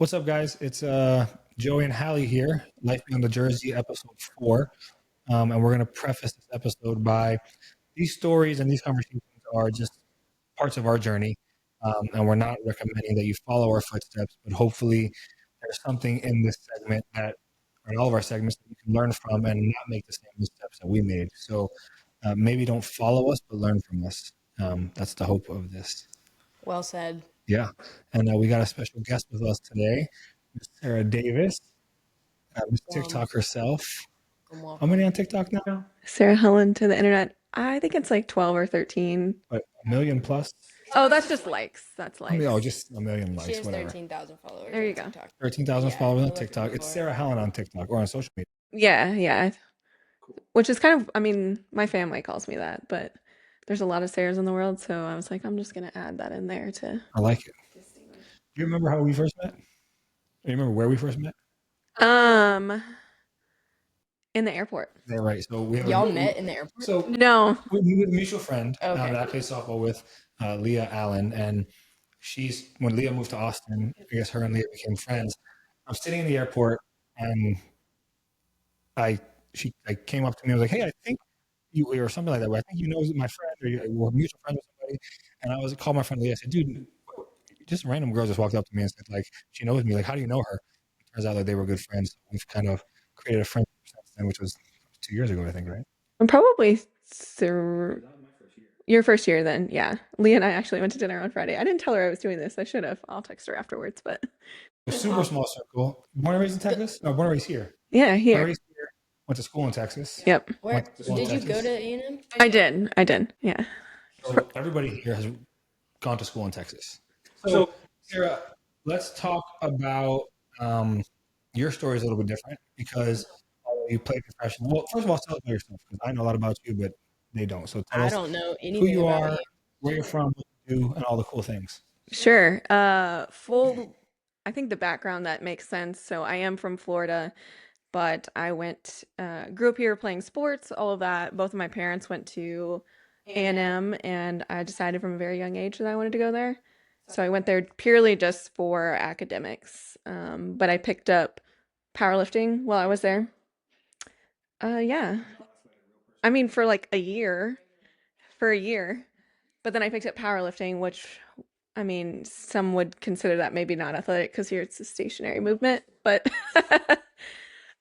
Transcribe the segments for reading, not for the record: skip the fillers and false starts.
What's up, guys? It's Joey and Hallie here, Life Beyond the Jersey, episode 4. And we're going to preface this episode by these stories and these conversations are just parts of our journey. And we're not recommending that you follow our footsteps, but hopefully there's something in this segment that, or in all of our segments, that you can learn from and not make the same missteps that we made. So maybe don't follow us, but learn from us. That's the hope of this. Well said. Yeah. And we got a special guest with us today, Miss Sarah Davis, Miss TikTok herself. How many on TikTok now? Sarah Helen to the internet. I think it's like 12 or 13. But a million plus? Oh, that's just likes. That's likes. Oh, just a million She likes, has whatever. 13,000 followers. There you on go. TikTok. 13,000 Yeah, followers on go look TikTok. for It's her. Sarah Helen on TikTok or on social media. Yeah. Which is kind of, my family calls me that, but there's a lot of Sarahs in the world, so I was like, I'm just going to add that in there to. I like it. Do you remember how we first met? Do you remember where we first met? In the airport. Yeah, right. So we have Y'all met in the airport? So No. we have a mutual friend Okay. that I played softball with, Leah Allen, and when Leah moved to Austin, I guess her and Leah became friends. I'm sitting in the airport, and she came up to me and was like, "Hey, I think you," or something like that. I think you know my friend, or we're a mutual friend with somebody. And I called my friend Leah. I said, "Dude, just a random girl just walked up to me and said, like, she knows me. Like, how do you know her?" It turns out that they were good friends. We've kind of created a friendship since then, which was 2 years ago, I think, right? I'm probably your first year then, yeah. Leah and I actually went to dinner on Friday. I didn't tell her I was doing this. I should have. I'll text her afterwards, but. A super small circle. Born and raised in Texas? No, born and raised here. Yeah, Born and here. raised here. Went to school in Texas. Yep. Where Well, did you Texas. go to A&M? I did. Yeah. So everybody here has gone to school in Texas. So, Sarah, let's talk about your story is a little bit different because you played professional. Well, first of all, tell us about yourself because I know a lot about you, but they don't. So tell I us don't know anything who you about are, you. where you're from, what you do, and all the cool things. Sure. I think the background that makes sense. So I am from Florida, but I grew up here playing sports, all of that. Both of my parents went to A&M, and I decided from a very young age that I wanted to go there. So I went there purely just for academics. But I picked up powerlifting while I was there. Yeah. I mean, for like a year. But then I picked up powerlifting, which, I mean, some would consider that maybe not athletic because here it's a stationary movement. But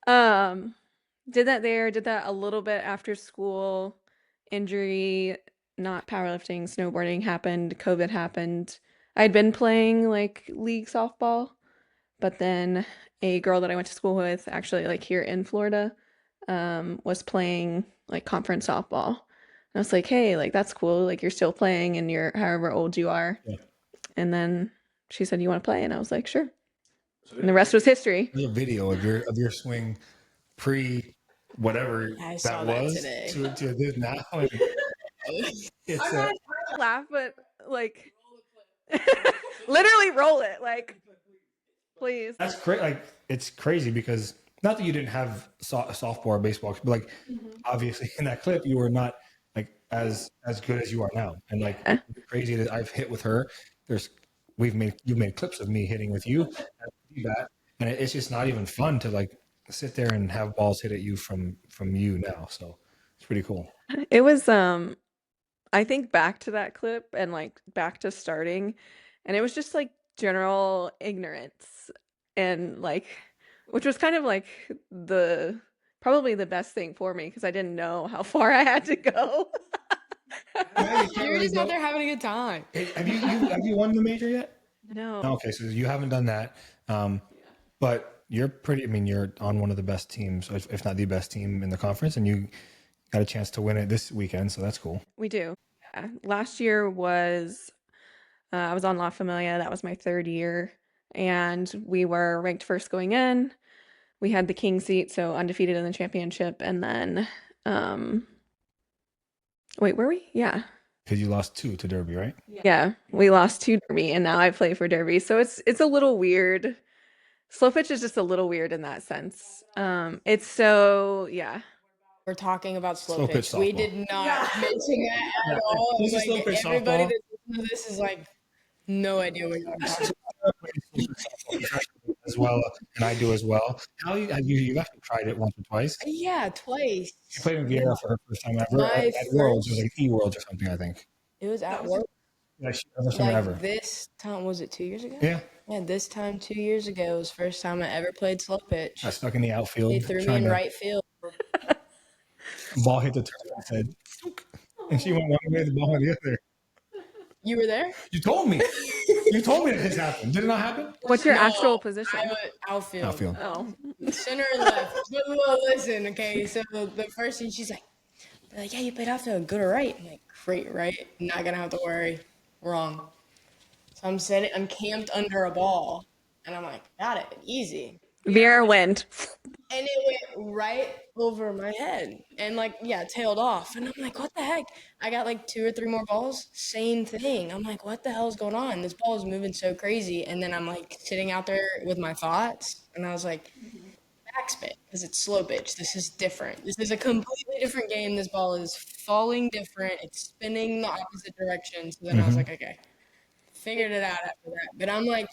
did that a little bit after school. Injury, not powerlifting, snowboarding happened, COVID happened. I'd been playing like league softball, but then a girl that I went to school with, actually like here in Florida, was playing like conference softball. And I was like, hey, like that's cool. Like you're still playing and you're however old you are. Yeah. And then she said, you want to play? And I was like, sure. And the rest was history. There's a video of your swing pre whatever I that saw that was today. to this now. And it's Laugh, but like literally roll it. Like, please. that's crazy. Like it's crazy because not that you didn't have softball or baseball, but like obviously in that clip you were not like as good as you are now. And like crazy that I've hit with her. You've made clips of me hitting with you, and it's just not even fun to like sit there and have balls hit at you from you now. So it's pretty cool. It was I think back to that clip and like back to starting, and it was just like general ignorance and like which was kind of like probably the best thing for me because I didn't know how far I had to go. You were just out there having a good time. Have you won the major yet? No. Okay, so you haven't done that. But you're pretty. I mean, you're on one of the best teams, if not the best team in the conference, and you got a chance to win it this weekend. So that's cool. We do. Yeah. Last year was I was on La Familia. That was my third year, and we were ranked first going in. We had the king seat, so undefeated in the championship, and then wait, were we? Yeah. Because you lost 2 to Derby, right? Yeah, we lost 2 Derby, and now I play for Derby, so it's a little weird. Slow pitch is just a little weird in that sense. It's so yeah. We're talking about Slow slow pitch pitch. We softball. did not mention that at all. This is Like, slow pitch everybody softball. that's listening to this is like, no idea what you're talking about. well, and I do as well. How you've actually tried it once or twice? Yeah, twice. She played in Vieira for her first time ever My at Worlds. It was first, like E-Worlds or something, I think. it was at work. Yeah, first time ever. Like this time, was it 2 years ago? Yeah, Yeah, this time 2 years ago was the first time I ever played slow pitch. I stuck in the outfield. They threw me trying in to right field. ball hit the turf and said, "Stook," and she went one way, the ball went the other. You were there? You told me. You told me that this happened. Did it not happen? What's your No, actual position? I was outfield. Outfield. Oh, Center and left. But well, listen, okay, so the first thing she's like, they're like, yeah, you played outfield, good or right? I'm like, great, right? Not gonna have to worry. Wrong. So I'm camped under a ball, and I'm like, got it, easy. Vera went. And it went right over my head and like, yeah, tailed off. And I'm like, what the heck? I got like 2 or 3 more balls. Same thing. I'm like, what the hell is going on? This ball is moving so crazy. And then I'm like sitting out there with my thoughts. And I was like, backspin, because it's slow pitch. This is different. This is a completely different game. This ball is falling different. It's spinning the opposite direction. So then I was like, okay, figured it out after that. But I'm like,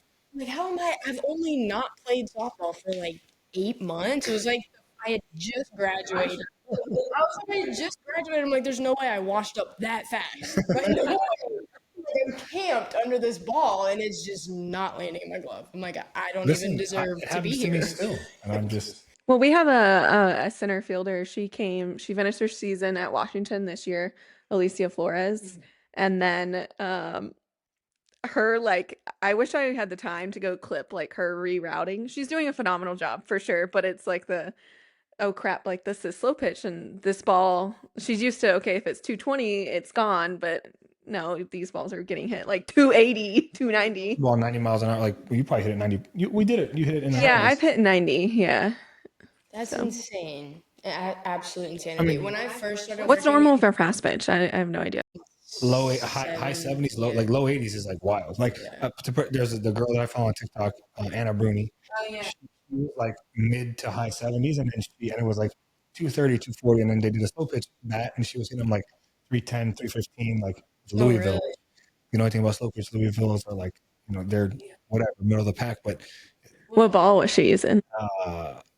how am I? I've only not played softball for like 8 months. It was like I had just graduated. I was like, I had just graduated. I'm like, there's no way I washed up that fast. Like, no way. Like, I'm camped under this ball and it's just not landing in my glove. I'm like, I don't even deserve it to be happens to me here. still, and I'm just. Well, we have a center fielder. She finished her season at Washington this year, Alicia Flores. And then her, like, I wish I had the time to go clip like her rerouting. She's doing a phenomenal job for sure, but it's like oh crap, like this is slow pitch and this ball, she's used to, okay, if it's 220, it's gone, but no, these balls are getting hit like 280, 290. Well, 90 miles an hour. Like, well, you probably hit it 90. We did it. You hit it in the Yeah, highest. I've hit 90. Yeah. That's So. insane. Absolute insanity. When I first started What's working, normal for fast pitch? I have no idea. High 70s, like low 80s is like wild. Like there's the girl that I follow on TikTok, Anna Bruni. Oh yeah. She was like mid to high 70s, and then and it was like 230, 240, and then they did a slow pitch bat, and she was hitting them like 310, 315, like Louisville. Really? You know anything about slow pitch? Louisville's are like, they're whatever, middle of the pack, but What ball was she using?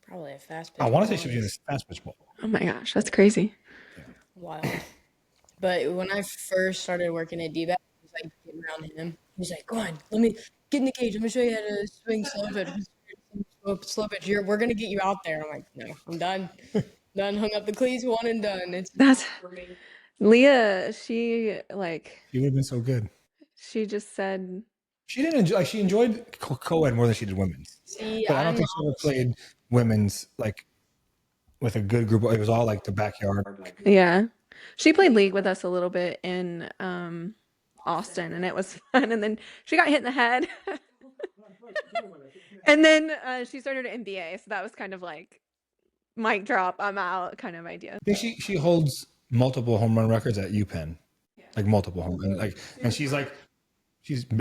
Probably a fast pitch. I want to say she was using a fast pitch ball. Oh my gosh, that's crazy. Wild. But when I first started working at D-back, I was like getting around him. He's like, "Go on, let me get in the cage. Let me show you how to swing slow pitch. Slow pitch. We're gonna get you out there." I'm like, "No, I'm done. Done. Hung up the cleats. One and done." That's Leah. She She would have been so good. She just said she didn't enjoy. Like, she enjoyed co-ed more than she did women's. See, but I don't think she ever played women's like with a good group. It was all like the backyard. Yeah. She played league with us a little bit in Austin, and it was fun. And then she got hit in the head. And then she started an NBA, so that was kind of like mic drop, I'm out kind of idea. I think she holds multiple home run records at UPenn, like multiple home run. And she's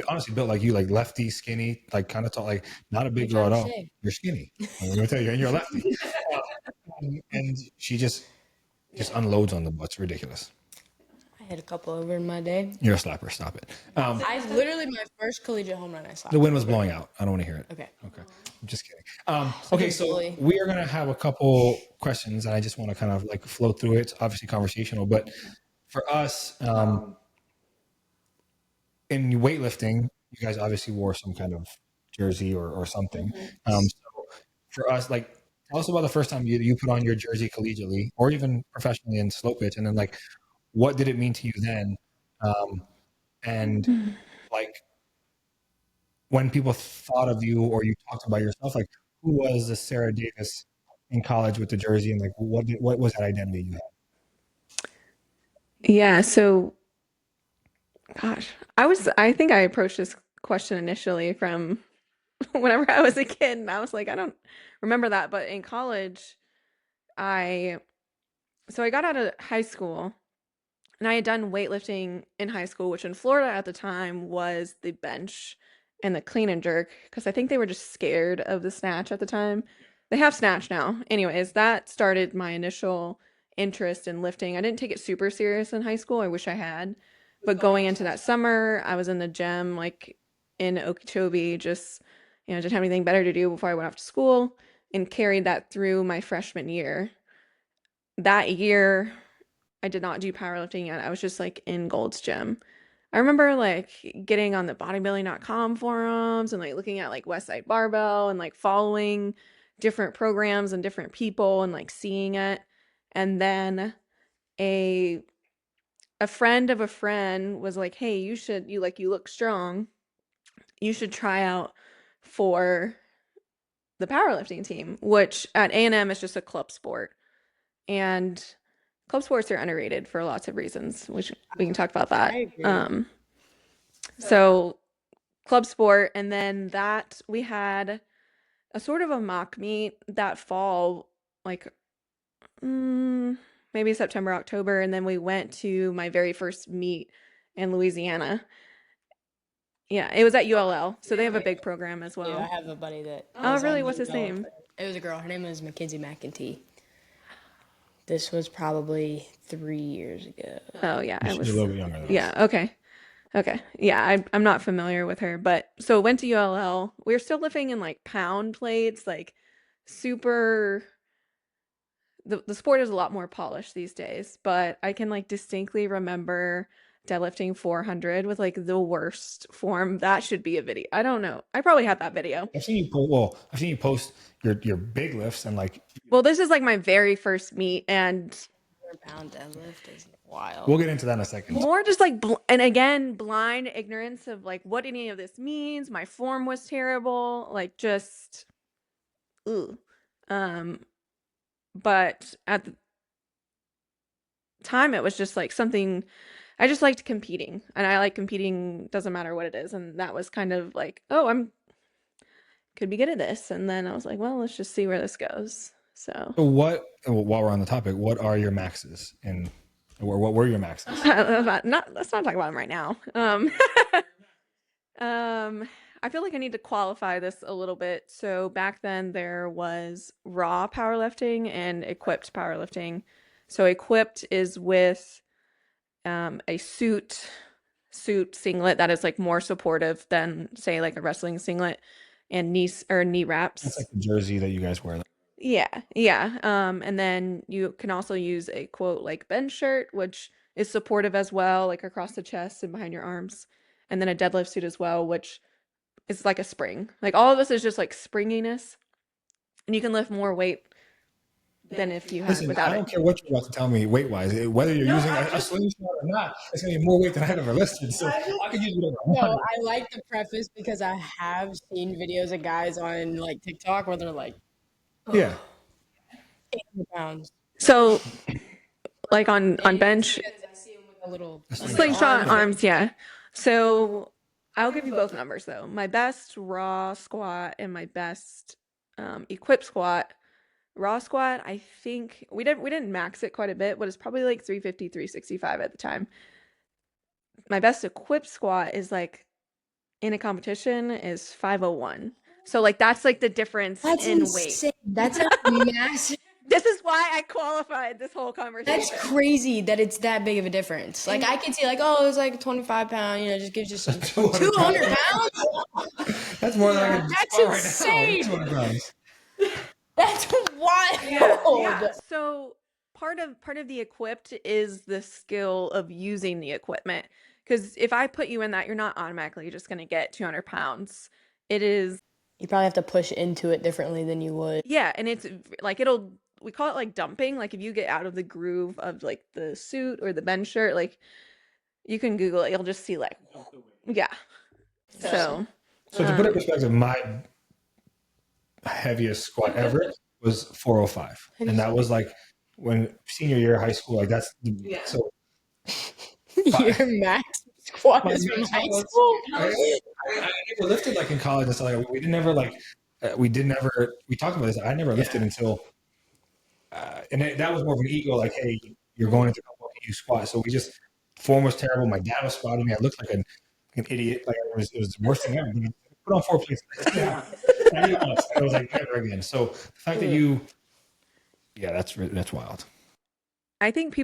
honestly built like you, like lefty, skinny, like kind of tall, like not a big girl at all. You're skinny. I'm gonna tell you, and you're lefty. And she just unloads on the butt. It's ridiculous. I had a couple over in my day. You're a slapper. Stop it. I literally, my first collegiate home run, I slapped. The wind was blowing out. I don't want to hear it. Okay. I'm just kidding. Okay, so we are going to have a couple questions, and I just want to kind of like flow through it. It's obviously conversational, but for us, in weightlifting, you guys obviously wore some kind of jersey or something. So for us, like, tell us about the first time you put on your jersey collegiately or even professionally in slow pitch, and then like, what did it mean to you then? And like, when people thought of you or you talked about yourself, like, who was the Sarah Davis in college with the jersey, and like, what was that identity you had? Yeah, so gosh, I think I approached this question initially from whenever I was a kid, and I was like, I don't remember that, but in college, I got out of high school, and I had done weightlifting in high school, which in Florida at the time was the bench and the clean and jerk, because I think they were just scared of the snatch at the time. They have snatch now. Anyways, that started my initial interest in lifting. I didn't take it super serious in high school. I wish I had. But going into that summer, I was in the gym, like in Okeechobee, just, didn't have anything better to do before I went off to school, and carried that through my freshman year. That year, I did not do powerlifting yet. I was just like in Gold's Gym. I remember like getting on the bodybuilding.com forums and like looking at like Westside Barbell and like following different programs and different people and like seeing it. And then a friend of a friend was like, "Hey, you look strong. You should try out for the powerlifting team," which at A&M is just a club sport. And club sports are underrated for lots of reasons, which we can talk about that. I agree. So club sport, and then that we had a sort of a mock meet that fall, like maybe September, October, and then we went to my very first meet in Louisiana. Yeah, it was at ULL, so they have a big program as Yeah, I well. have a buddy that. Oh, was really? on What's the his name? It was a girl. Her name was Mackenzie McEntee. This was probably 3 years ago. Oh, yeah, I She's was. a little bit younger than Yeah, us. okay. Okay. Yeah, I'm not familiar with her, but so went to ULL. We were still lifting in like pound plates, like super the sport is a lot more polished these days, but I can like distinctly remember deadlifting 400 with like the worst form. That should be a video. I don't know. I probably have that video. I've seen you post your big lifts and like Well, this is like my very first meet, and 100-pound deadlift is wild. we'll get into that in a second. more just like and again blind ignorance of like what any of this means. My form was terrible, like just ooh. But at the time it was just like something I just liked competing, and I like competing doesn't matter what it is, and that was kind of like, oh, I'm could be good at this, and then I was like, well, let's just see where this goes. So So while we're on the topic, what are your maxes or what were your maxes? let's not talk about them right now. I feel like I need to qualify this a little bit. So back then there was raw powerlifting and equipped powerlifting. So equipped is with a suit singlet that is like more supportive than say like a wrestling singlet, and knee wraps. That's like the jersey that you guys wear. Yeah. And then you can also use a quote like bench shirt, which is supportive as well, like across the chest and behind your arms. And then a deadlift suit as well, which is like a spring. Like all of this is just like springiness, and you can lift more weight than if you had Listen, without I don't it. care what you're about to tell me weight wise. Whether you're using a slingshot or not, it's gonna be more weight than I've ever lifted. So I could use whatever I No, want. I like the preface because I have seen videos of guys on like TikTok where they're like Yeah. 800 pounds. So like on bench, I see them with a little slingshot arms, yeah. So I'll give you both numbers though. My best raw squat and my best equipped squat. Raw squat, I think we didn't max it quite a bit, but it's probably like 350, 365 at the time. My best equipped squat is like in a competition is 501. So like that's like the difference in weight. That's a massive. This is why I qualified this whole conversation. That's crazy that it's that big of a difference. Like I can see like, oh, it's like a 25-pound, just gives you some 200 pounds. That's more than I can That's squat insane. right now. 200 pounds. That's wild. Yeah. So part of the equipped is the skill of using the equipment. Because if I put you in that, you're not automatically just going to get 200 pounds. It is. You probably have to push into it differently than you would. Yeah, and it's like we call it like dumping. Like if you get out of the groove of like the suit or the bench shirt, like you can Google it. You'll just see like, yeah. So to put it in perspective, my heaviest squat ever was 405, and that was like when senior year of high school. Like that's so. Your max squat is from high school. I never lifted like in college and stuff. Like we talked about this. I never lifted until, that was more of an ego. Like, hey, you're going into football, can you squat? So form was terrible. My dad was spotting me. I looked like an idiot. Like it was the worst thing ever. Put on 4 plates. I was like, never again. So the fact that that's wild. I think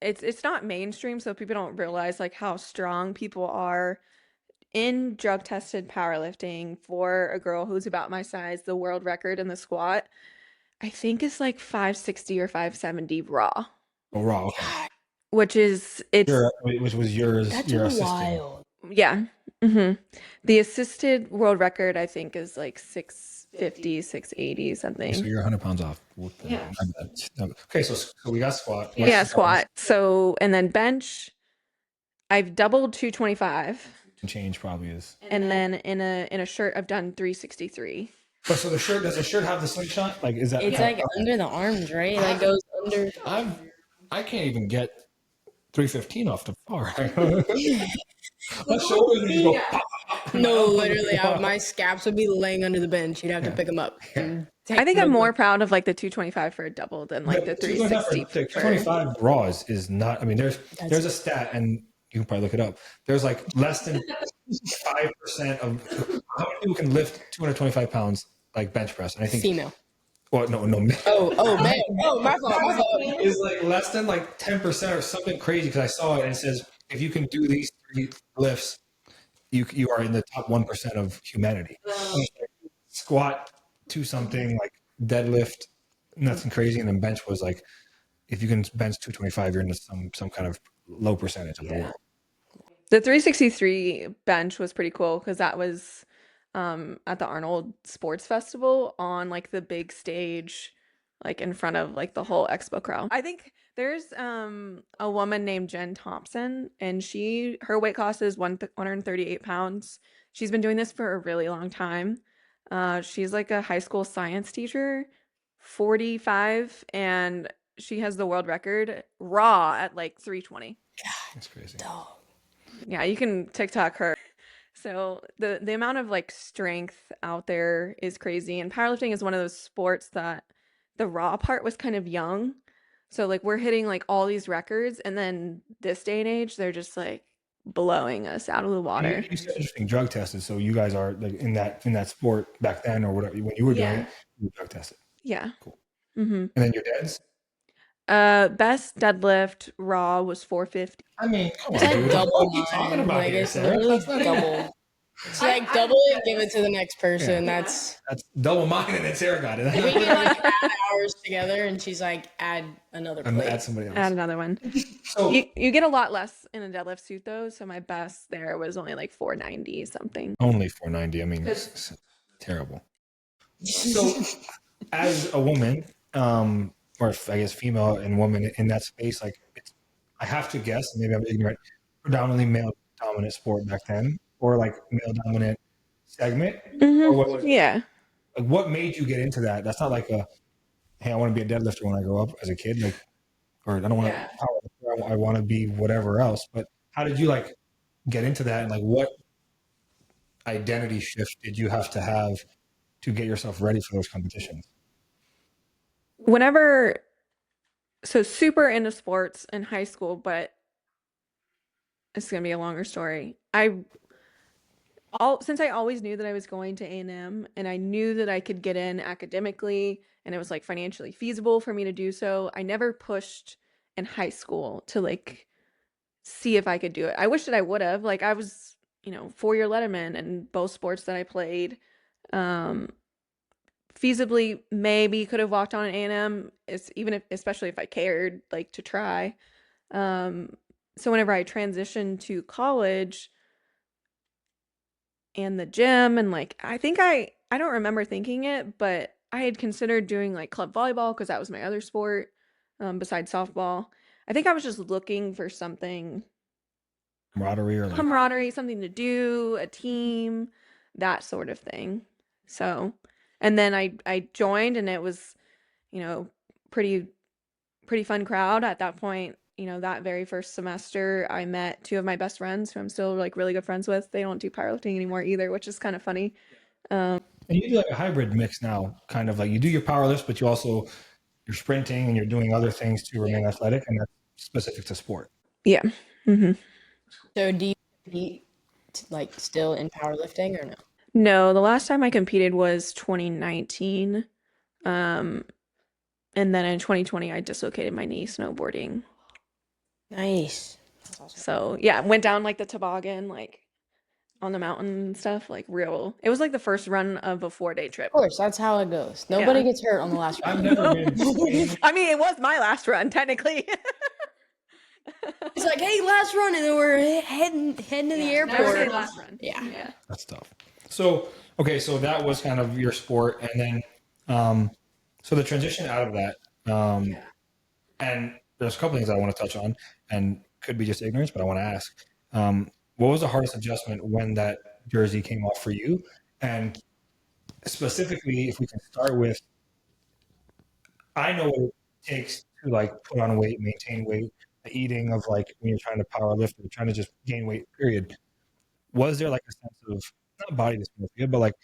it's not mainstream, so people don't realize like how strong people are in drug tested powerlifting for a girl who's about my size, the world record in the squat, I think is like 560 or 570 raw, Oh, raw. Okay. which is it's Which was yours? That's Your assisted. wild. yeah. The assisted world record I think is like 650, 680 So something. you're 100 pounds off. Yeah. Okay, so we got squat. What's Yeah, the squat. So and then bench, I've doubled 225. change probably is. And then in a shirt I've done 363. But so does the shirt have the slingshot? Like, is that? It's like under the arms, right? Like goes under. I can't even get 315 off the bar. My shoulders would just go pop. No, literally, my scaps would be laying under the bench. You'd have to pick them up. I think I'm more proud of like the 225 for a double than like the 360 for 225 raw is not. I mean, there's a stat, and you can probably look it up. There's like less than 5% of how many people can lift 225 pounds like bench press. And I think Female. well, no, man. Oh, man. Oh, my fault. Is like less than like 10% or something crazy because I saw it and it says if you can do these 3 lifts, you are in the top 1% of humanity. Squat to something like deadlift, nothing crazy, and then bench was like if you can bench 225, you're in some kind of low percentage of the world. The 363 bench was pretty cool because that was at the Arnold Sports Festival on like the big stage, like in front of like the whole expo crowd. I think there's a woman named Jen Thompson, and her weight class is 138 pounds. She's been doing this for a really long time. She's like a high school science teacher, 45, and she has the world record raw at like 320. That's crazy. Dog. Yeah, you can TikTok her. So the amount of like strength out there is crazy, and powerlifting is one of those sports that the raw part was kind of young. So like we're hitting like all these records, and then this day and age they're just like blowing us out of the water. You said interesting, drug tested. So you guys are like in that sport back then or whatever when you were doing it, you were drug tested. Yeah. Cool. Mm-hmm. And then your dad's? Best deadlift raw was 450. I mean, come It's on, like dude. double What are you mine. talking about Like here, it's Sarah? literally That's not double. It's like double it, give it to the next person. That's double mine, and then Sarah got it. we can like add hours together, and she's like, add another And plate. add somebody else. Add another one. So You get a lot less in a deadlift suit though, so my best there was only like 490 something. only 490. I mean, it's terrible. So as a woman, or I guess female and woman in that space, like I have to guess, maybe I'm ignorant, predominantly male dominant sport back then, or like male dominant segment. Or what was, Yeah. like what made you get into that? That's not like hey, I want to be a deadlifter when I grow up as a kid, like, or I don't want to, I want to be whatever else. But how did you like get into that, and like what identity shift did you have to get yourself ready for those competitions? So super into sports in high school, but it's gonna be a longer story. Since I always knew that I was going to A&M and I knew that I could get in academically and it was like financially feasible for me to do so, I never pushed in high school to like see if I could do it. I wish that I would have. Like I was, 4-year letterman in both sports that I played. Feasibly maybe could have walked on an A&M, especially if I cared like to try. So whenever I transitioned to college and the gym and like I think I don't remember thinking it, but I had considered doing like club volleyball because that was my other sport besides softball. I think I was just looking for something camaraderie, something to do, a team, that sort of thing. So, and then I joined and it was, pretty fun crowd at that point. That very first semester I met 2 of my best friends who I'm still like really good friends with. They don't do powerlifting anymore either, which is kind of funny. And you do like a hybrid mix now, kind of like you do your power lifts, but you're sprinting and you're doing other things to remain athletic, and that's specific to sport. Yeah. Mm-hmm. So do you compete like still in powerlifting or no? No, the last time I competed was 2019. And then in 2020 I dislocated my knee snowboarding. Nice. So yeah, went down like the toboggan, like on the mountain and stuff, like real. It was like the first run of a 4-day trip. Of course, that's how it goes. Nobody gets hurt on the last I've run. never been swaying. I mean, it was my last run, technically. It's like, hey, last run, and then we're heading to the Never say airport. last run. Yeah. That's tough. So, okay, so that was kind of your sport. And then, so the transition out of that, and there's a couple things I want to touch on, and could be just ignorance, but I want to ask, what was the hardest adjustment when that jersey came off for you? And specifically, if we can start with, I know what it takes to like put on weight, maintain weight, the eating of like when you're trying to power lift or trying to just gain weight, period. Was there like a sense of not body dysmorphia, but like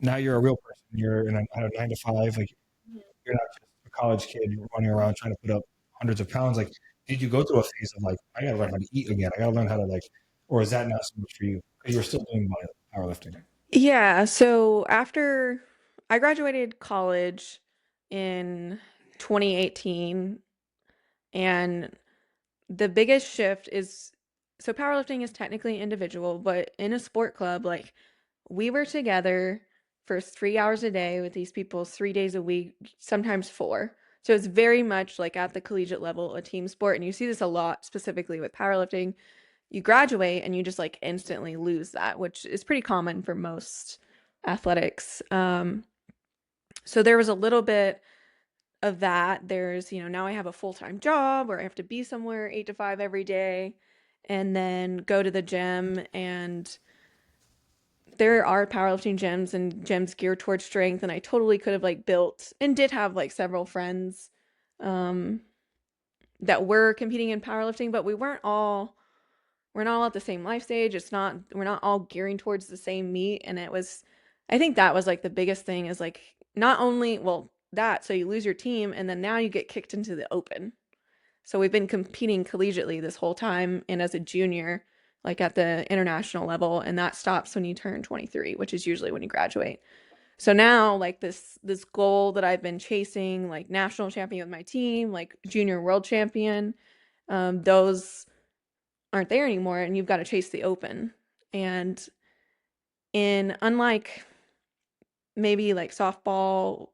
now you're a real person. You're in a 9 to 5, like you're not just a college kid running around trying to put up hundreds of pounds. Like, did you go through a phase of like, I gotta learn how to eat again. I gotta learn how to like, or is that not so much for you? Because you were still doing powerlifting. Yeah, so after I graduated college in 2018, and the biggest shift is so powerlifting is technically individual, but in a sport club, like we were together for 3 hours a day with these people 3 days a week, sometimes four. So it's very much like at the collegiate level, a team sport. And you see this a lot specifically with powerlifting. You graduate and you just like instantly lose that, which is pretty common for most athletics. So there was a little bit of that. There's, now I have a full-time job where I have to be somewhere 8 to 5 every day and then go to the gym. And there are powerlifting gyms and gyms geared towards strength. And I totally could have like built and did have like several friends that were competing in powerlifting, but we're not all at the same life stage. We're not all gearing towards the same meet. And I think that was like the biggest thing is like not only, well, so you lose your team and then now you get kicked into the open. So we've been competing collegiately this whole time and as a junior, like at the international level, and that stops when you turn 23, which is usually when you graduate. So now like this goal that I've been chasing, like national champion with my team, like junior world champion, those aren't there anymore, and you've got to chase the open. And unlike maybe like softball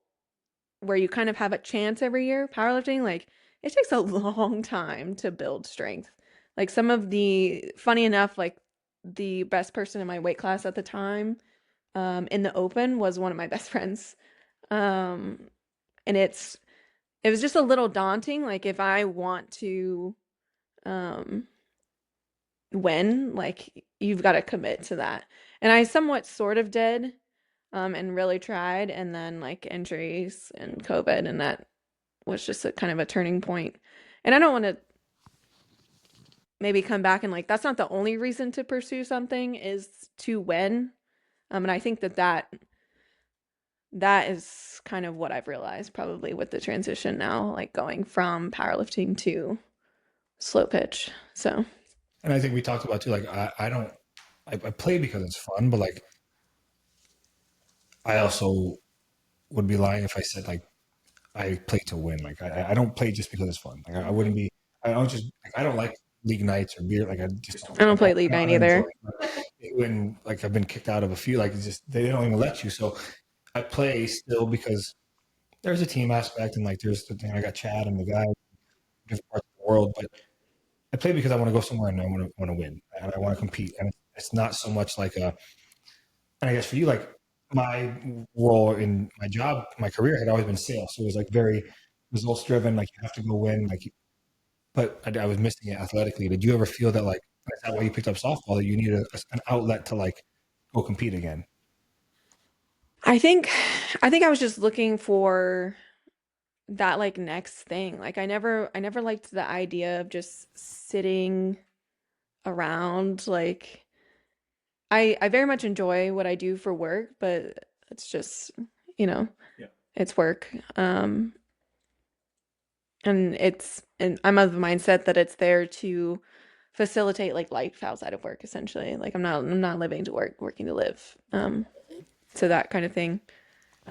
where you kind of have a chance every year, powerlifting, like it takes a long time to build strength. Like funny enough, like the best person in my weight class at the time, in the open was one of my best friends. And it was just a little daunting. Like if I want to, win, like you've got to commit to that. And I somewhat sort of did, and really tried, and then like injuries and COVID, and that was just a kind of a turning point. And I don't want to maybe come back and like that's not the only reason to pursue something is to win. And I think that is kind of what I've realized probably with the transition now, like going from powerlifting to slow pitch. So And I think we talked about too, like, I play because it's fun, but like, I also would be lying if I said like, I play to win. Like, I don't play just because it's fun. Like, I wouldn't be, I don't just, like, I don't like league nights or beer. Like, I just don't. I don't play league night either. When like I've been kicked out of a few, like it's just they don't even let you. So I play still because there's a team aspect and like there's the thing. I got Chad and the guy in different parts of the world, but I play because I want to go somewhere and I want to win and I want to compete. And it's not so much like and I guess for you, like my role in my job, my career had always been sales. So it was like very results driven. Like you have to go win. Like, but I was missing it athletically. Did you ever feel that like is that why you picked up softball? That you needed an outlet to like go compete again? I think I was just looking for that like next thing. Like I never liked the idea of just sitting around. Like I very much enjoy what I do for work, but it's just, you know, Yeah. it's work. And I'm of the mindset that it's there to facilitate like life outside of work essentially. Like I'm not living to work, working to live. So that kind of thing.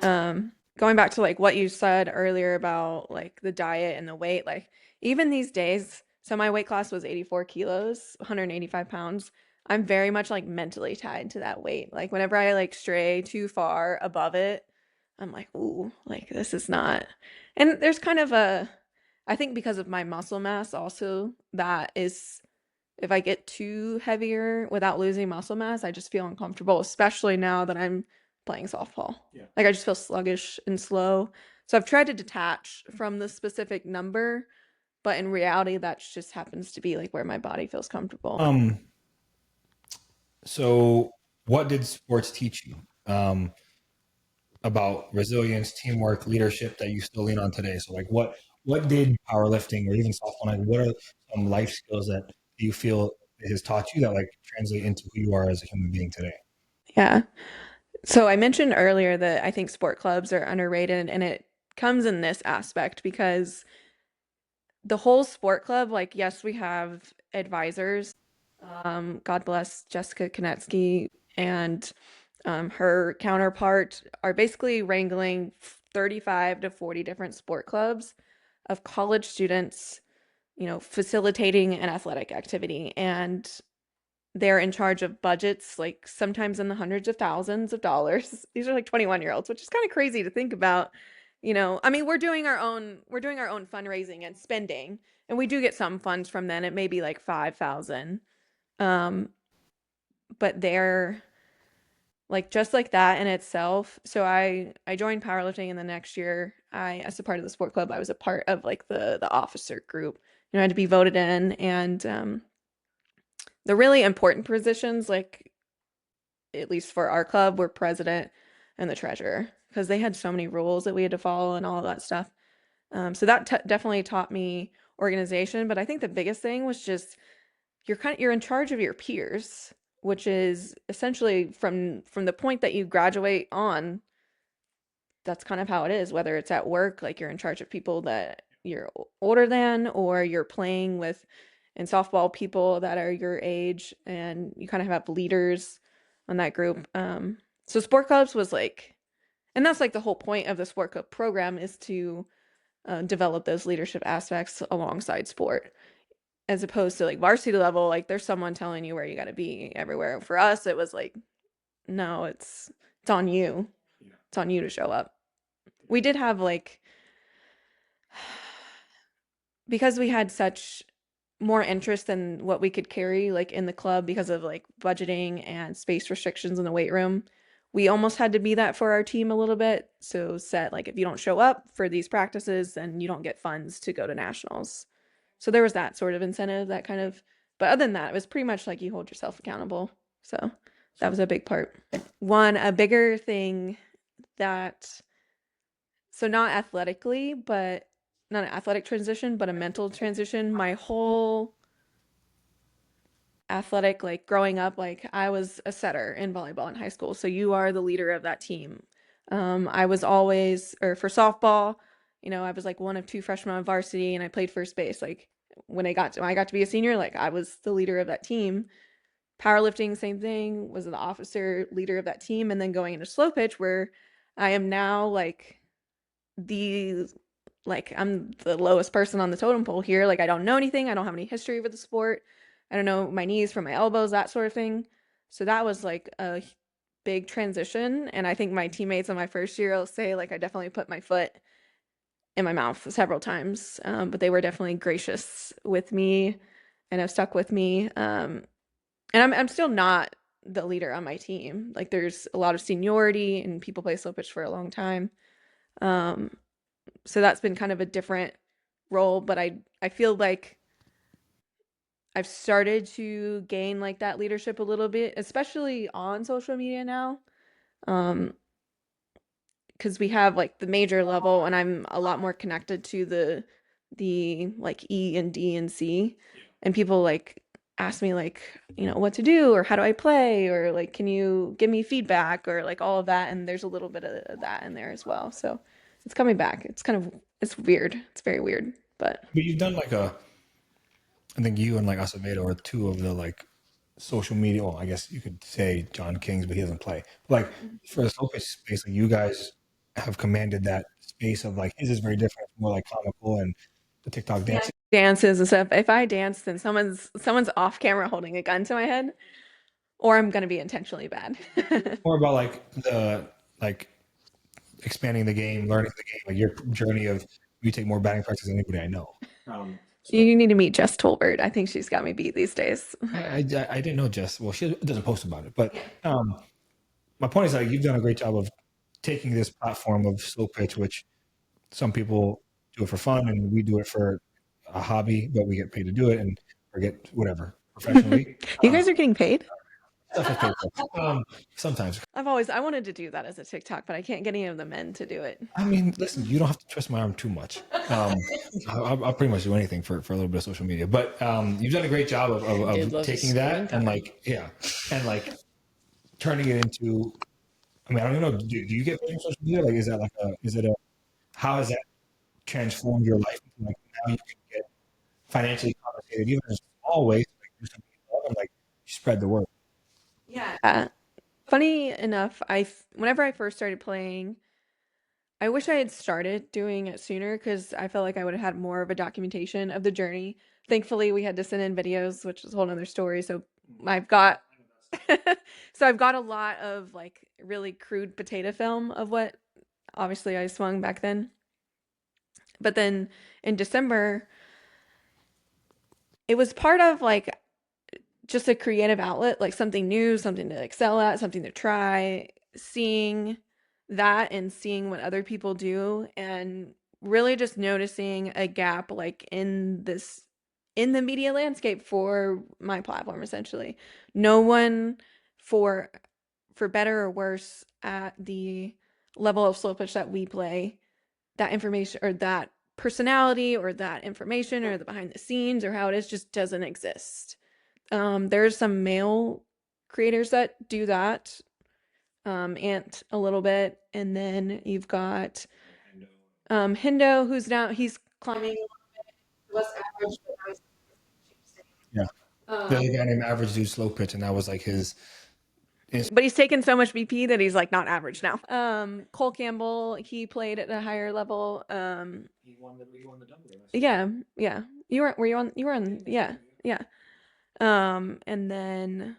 Going back to like what you said earlier about like the diet and the weight, like even these days, so my weight class was 84 kilos, 185 pounds. I'm very much like mentally tied to that weight. Like whenever I like stray too far above it, I'm like, ooh, like this is not. And there's kind of a, I think because of my muscle mass also, that is, if I get too heavier without losing muscle mass, I just feel uncomfortable, especially now that I'm playing softball. Yeah. Like I just feel sluggish and slow. So I've tried to detach from the specific number, but in reality, that just happens to be like where my body feels comfortable. So what did sports teach you about resilience, teamwork, leadership that you still lean on today? So like what did powerlifting or even softball, like what are some life skills that you feel it has taught you that like translate into who you are as a human being today? Yeah. So I mentioned earlier that I think sport clubs are underrated, and it comes in this aspect because the whole sport club, like, yes, we have advisors. God bless Jessica Konetsky and her counterpart are basically wrangling 35 to 40 different sport clubs of college students, facilitating an athletic activity. And they're in charge of budgets, like sometimes in the hundreds of thousands of dollars. These are like 21-year-olds, which is kind of crazy to think about. I mean, we're doing our own fundraising and spending, and we do get some funds from them. It may be like 5,000. Um, but they're like just like that in itself. So I joined powerlifting, and the next year as a part of the sport club, I was a part of like the officer group. I had to be voted in, and the really important positions, like at least for our club, were president and the treasurer because they had so many rules that we had to follow and all of that stuff. So that definitely taught me organization. But I think the biggest thing was just you're in charge of your peers, which is essentially from the point that you graduate on. That's kind of how it is. Whether it's at work, like you're in charge of people that you're older than, or you're playing with in softball people that are your age, and you kind of have leaders on that group. So sport clubs was like, and that's like the whole point of the sport club program is to develop those leadership aspects alongside sport, as opposed to like varsity level. Like there's someone telling you where you got to be everywhere. For us, it was like, no, it's on you. It's on you to show up. We did have like, because we had such more interest than what we could carry like in the club because of like budgeting and space restrictions in the weight room. We almost had to be that for our team a little bit. So set like if you don't show up for these practices, then you don't get funds to go to nationals. So there was that sort of incentive, that kind of, but other than that, it was pretty much like you hold yourself accountable. So that was a big part. A bigger thing that, so not athletically, but not an athletic transition, but a mental transition. My whole athletic, like growing up, like I was a setter in volleyball in high school. So you are the leader of that team. I was always, or for softball, I was like one of two freshmen on varsity, and I played first base. Like when I got to be a senior, like I was the leader of that team. Powerlifting, same thing, was the officer leader of that team. And then going into slow pitch, where I am now the I'm the lowest person on the totem pole here. Like I don't know anything. I don't have any history with the sport. I don't know my knees from my elbows, that sort of thing. So that was like a big transition. And I think my teammates on my first year will say like I definitely put my foot in my mouth several times. But they were definitely gracious with me and have stuck with me. And I'm still not the leader on my team. Like there's a lot of seniority and people play slow pitch for a long time. So that's been kind of a different role, but I feel like I've started to gain like that leadership a little bit, especially on social media now. Um, because we have like the major level, and I'm a lot more connected to the like E and D and C, and people like ask me like, what to do, or how do I play, or like can you give me feedback, or like all of that, and there's a little bit of that in there as well. So it's coming back. It's weird. It's very weird, but But you've done like I think you and like Acevedo are two of the like social media. Well, I guess you could say John King's, but he doesn't play. Like for the slow pitch space, like you guys have commanded that space of like his is very different, more like comical and the TikTok dancing. dances and stuff. If I dance, then someone's off camera holding a gun to my head. or I'm going to be intentionally bad. More about like expanding the game, learning the game, like your journey of you take more batting practice than anybody I know. You need to meet Jess Tolbert. I think she's got me beat these days. I didn't know Jess. Well, she doesn't post about it, but my point is like you've done a great job of taking this platform of slow pitch, which some people do it for fun and we do it for a hobby, but we get paid to do it and or get whatever professionally. You guys are getting paid? Stuff is paid for. Sometimes. I wanted to do that as a TikTok, but I can't get any of the men to do it. I mean, listen, you don't have to twist my arm too much. I'll pretty much do anything for a little bit of social media, but you've done a great job of taking that and like turning it into. I mean, I don't even know. Do you get paid on social media? Like, how has that transformed your life? Like now you can get financially compensated, even in a small way, to like do something you love and like spread the word. Yeah. Funny enough, whenever I first started playing, I wish I had started doing it sooner because I felt like I would have had more of a documentation of the journey. Thankfully, we had to send in videos, which is a whole other story. So I've got I've got a lot of like really crude potato film of what obviously I swung back then. But then in December, it was part of like just a creative outlet, like something new, something to excel at, something to try, seeing that and seeing what other people do and really just noticing a gap like in the media landscape for my platform essentially. No one for better or worse at the level of slow pitch that we play, that information or that personality or that information or the behind the scenes or how it is just doesn't exist. There's some male creators that do that, Ant a little bit, and then you've got Hindo, he's climbing a little bit less average, but I was Yeah. There's a guy named Average Dude Slow Pitch, and that was like his. But he's taken so much BP that he's like not average now. Cole Campbell, he played at a higher level. He won the double. Yeah. You were on yeah. And then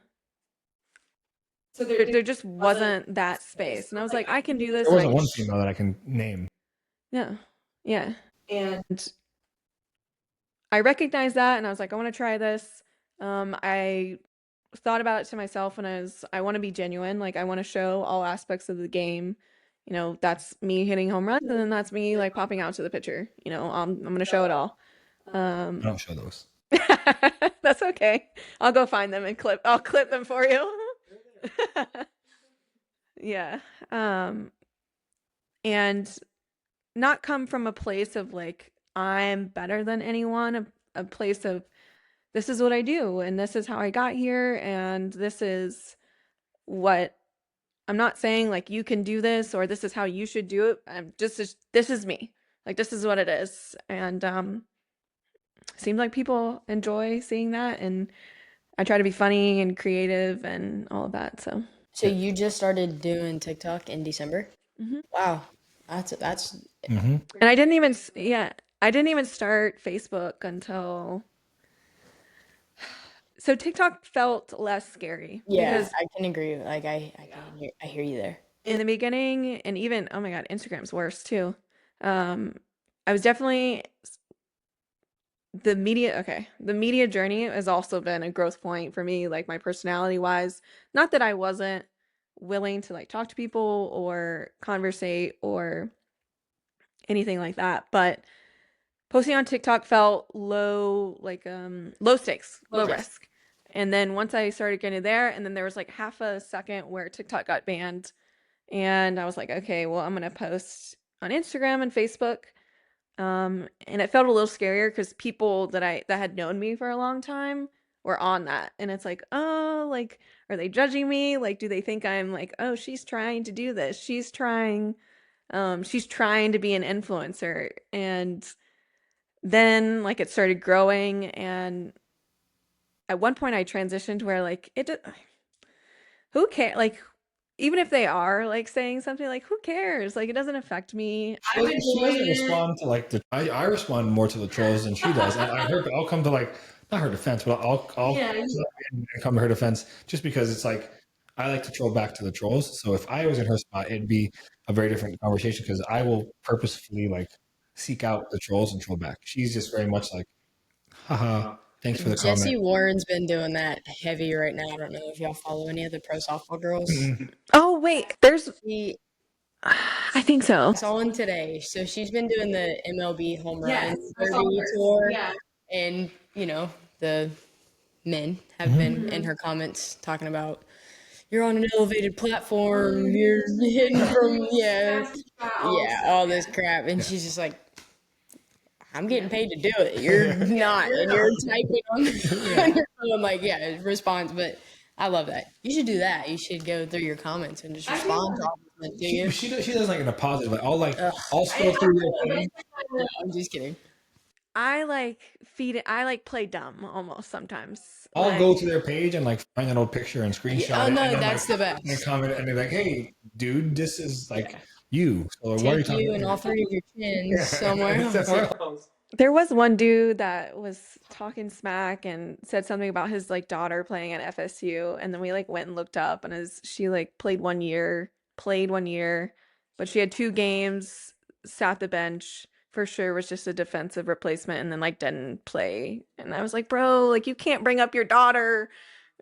so there just wasn't that space. And I was like, I can do this. There wasn't one female that I can name. Yeah. And I recognized that and I was like, I want to try this. I thought about it to myself and I want to be genuine. Like I want to show all aspects of the game. You know, that's me hitting home runs and then that's me like popping out to the pitcher. You know, I'm going to show it all. I don't show those. That's okay. I'll go find them and I'll clip them for you. Yeah. And not come from a place of like, I'm better than anyone, a place of this is what I do and this is how I got here and this is what I'm not saying like you can do this or this is how you should do it. This is me. Like this is what it is. And seems like people enjoy seeing that and I try to be funny and creative and all of that. So you just started doing TikTok in December? Mm-hmm. Wow. That's Mm-hmm. And I didn't even start Facebook until so TikTok felt less scary. Because I can agree. Like I hear you there. In the beginning, and even oh my god, Instagram's worse too. I was definitely the media journey has also been a growth point for me, like my personality wise. Not that I wasn't willing to like talk to people or conversate or anything like that, but posting on TikTok felt low stakes, low risk. And then once I started getting there, and then there was like half a second where TikTok got banned, and I was like, okay, well, I'm gonna post on Instagram and Facebook. And it felt a little scarier because people that had known me for a long time were on that. And it's like, oh, like, are they judging me? Like, do they think I'm like, oh, she's trying to do this. She's trying to be an influencer. And then like it started growing. And at one point I transitioned where like, who cares? Like, even if they are like saying something like, who cares? Like, it doesn't affect me. She doesn't respond to like I respond more to the trolls than she does. And I'll come to like not her defense, but I'll come to her defense just because it's like I like to troll back to the trolls. So if I was in her spot, it'd be a very different conversation because I will purposefully like seek out the trolls and troll back. She's just very much like, haha, thanks for the Jesse comment. Warren's been doing that heavy right now. I don't know if y'all follow any of the pro softball girls. Oh wait, there's She I think so. I saw one today. So she's been doing the MLB home run Yes, I saw derby hers. tour, Yeah. and the men have been in her comments talking about you're on an elevated platform, you're hidden from all this crap, and she's just like, I'm getting paid to do it. You're not, and you're typing on your phone like response. But I love that. You should do that. You should go through your comments and just respond to all of them. Do you? She does like in a positive. Like I'll scroll through your page. No, I'm just kidding. I like feed it. I like play dumb almost sometimes. I'll Like, go to their page and like find an old picture and screenshot Oh it. no, And then, that's like, the best. and comment and they're like, "Hey, dude, this is like you." So what are you Take talking you and all about? three of your chins somewhere else. Somewhere else. there was one dude that was talking smack and said something about his like daughter playing at FSU, and then we like went and looked up, and she like played 1 year, but she had 2 games, sat the bench. For sure was just a defensive replacement, and then like didn't play. And I was like, bro, like you can't bring up your daughter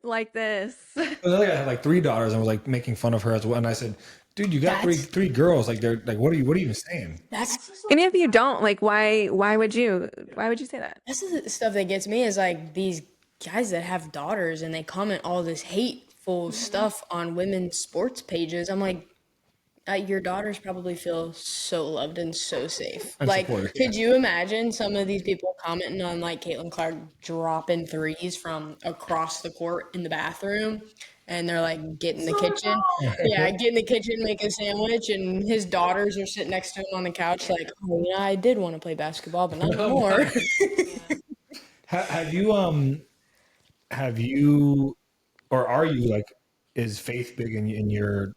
like this. Another guy had like 3 daughters and was like making fun of her as well. And I said, "Dude, you got That's- three girls. Like they're like, what are you even saying?" That's And if you don't, like why would you say that? that's the stuff that gets me is like these guys that have daughters and they comment all this hateful stuff on women's sports pages. I'm like, your daughters probably feel so loved and so safe. And Like, supported, could you imagine some of these people commenting on like Caitlin Clark dropping threes from across the court in the bathroom? And they're like, get in the kitchen. Yeah, get in the kitchen, make a sandwich. And his daughters are sitting next to him on the couch, like, oh, yeah, I did want to play basketball, but not anymore. Have you, or are you like, is faith big in your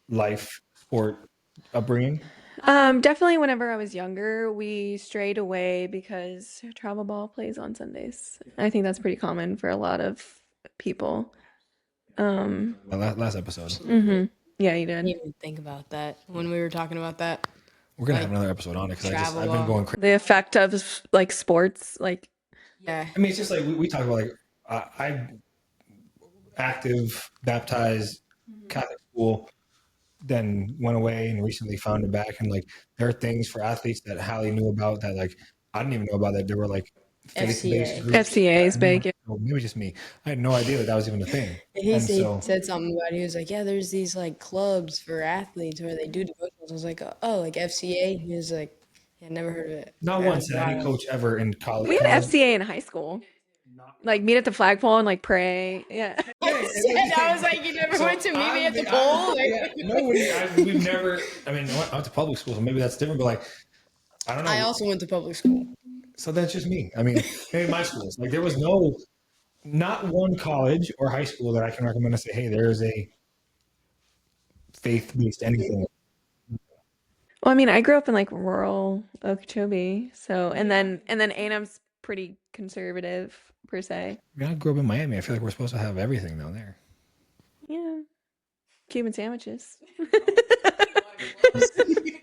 life sport upbringing? Definitely whenever I was younger, we strayed away because travel ball plays on Sundays. I think that's pretty common for a lot of people. Last episode, Yeah, you I didn't did. even think about that when we were talking about that. we're gonna Like, have another episode on it because travel I've been ball. going crazy. The effect of like sports, like Yeah. I mean, it's just like we talk about like I active baptized Catholic school, then went away and recently found it back. And like there are things for athletes that Hallie knew about that like I didn't even know about that there were like faith-based FCA. groups. FCA is big. Well, maybe just me. I had no idea that was even a thing. He And so said something about it. He was like, yeah, there's these like clubs for athletes where they do devotionals. I was like, oh, like FCA? He was like, yeah, never heard of it. not once had any coach ever in college. We had FCA in high school. Like meet at the flagpole and like pray. Yeah. I was like, you never went to meet me at the pole? We've never, I mean, I went to public school, so maybe that's different, but like, I don't know. I also went to public school. So that's just me. I mean, maybe my schools, like there was not one college or high school that I can recommend to say, hey, there is a faith-based anything. Well, I mean, I grew up in like rural Okeechobee, so and then A&M's pretty conservative per se. I mean, I grew up in Miami. I feel like we're supposed to have everything down there. Yeah. Cuban sandwiches.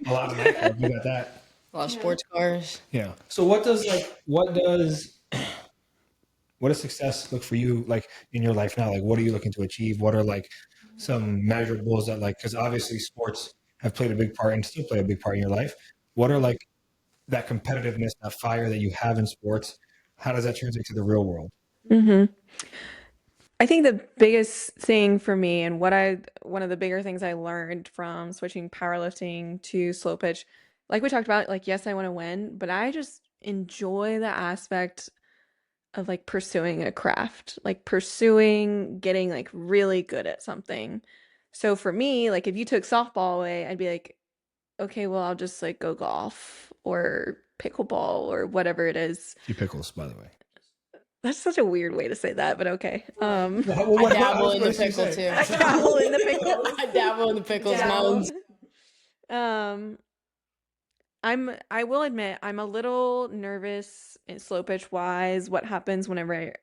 A lot of nightclubs, you got that. A lot of sports cars. Yeah. So what does success look for you like in your life now? Like what are you looking to achieve? What are like some measurables that like because obviously sports have played a big part and still play a big part in your life. What are like that competitiveness, that fire that you have in sports? How does that translate to the real world? I think the biggest thing for me and one of the bigger things I learned from switching powerlifting to slow pitch, like we talked about, like yes, I want to win, but I just enjoy the aspect of like pursuing a craft, like pursuing getting like really good at something. So for me, like if you took softball away, I'd be like, okay, well, I'll just like go golf or pickleball or whatever it is. Few pickles, by the way. That's such a weird way to say that, but okay. I dabble in the pickle too. I dabble in the pickle. I dabble in the pickles mounds. I will admit I'm a little nervous in slow pitch wise. What happens whenever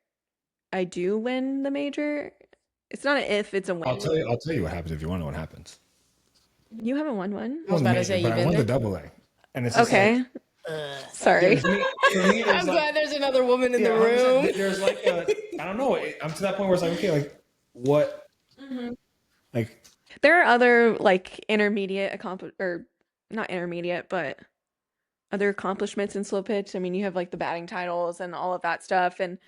I do win the major? It's not an if, it's a I'll when. tell you. I'll tell you what happens if you want to know what happens. You haven't won one? I was Won the about to major, say, but you've I been won the there? double A, and it's just Okay. Sorry. for me, there's I'm glad there's another woman in the 100%, room. there's like I don't know. I'm to that point where it's like, okay, like what, like There are other like intermediate or not intermediate, but other accomplishments in slow pitch. I mean, you have like the batting titles and all of that stuff, and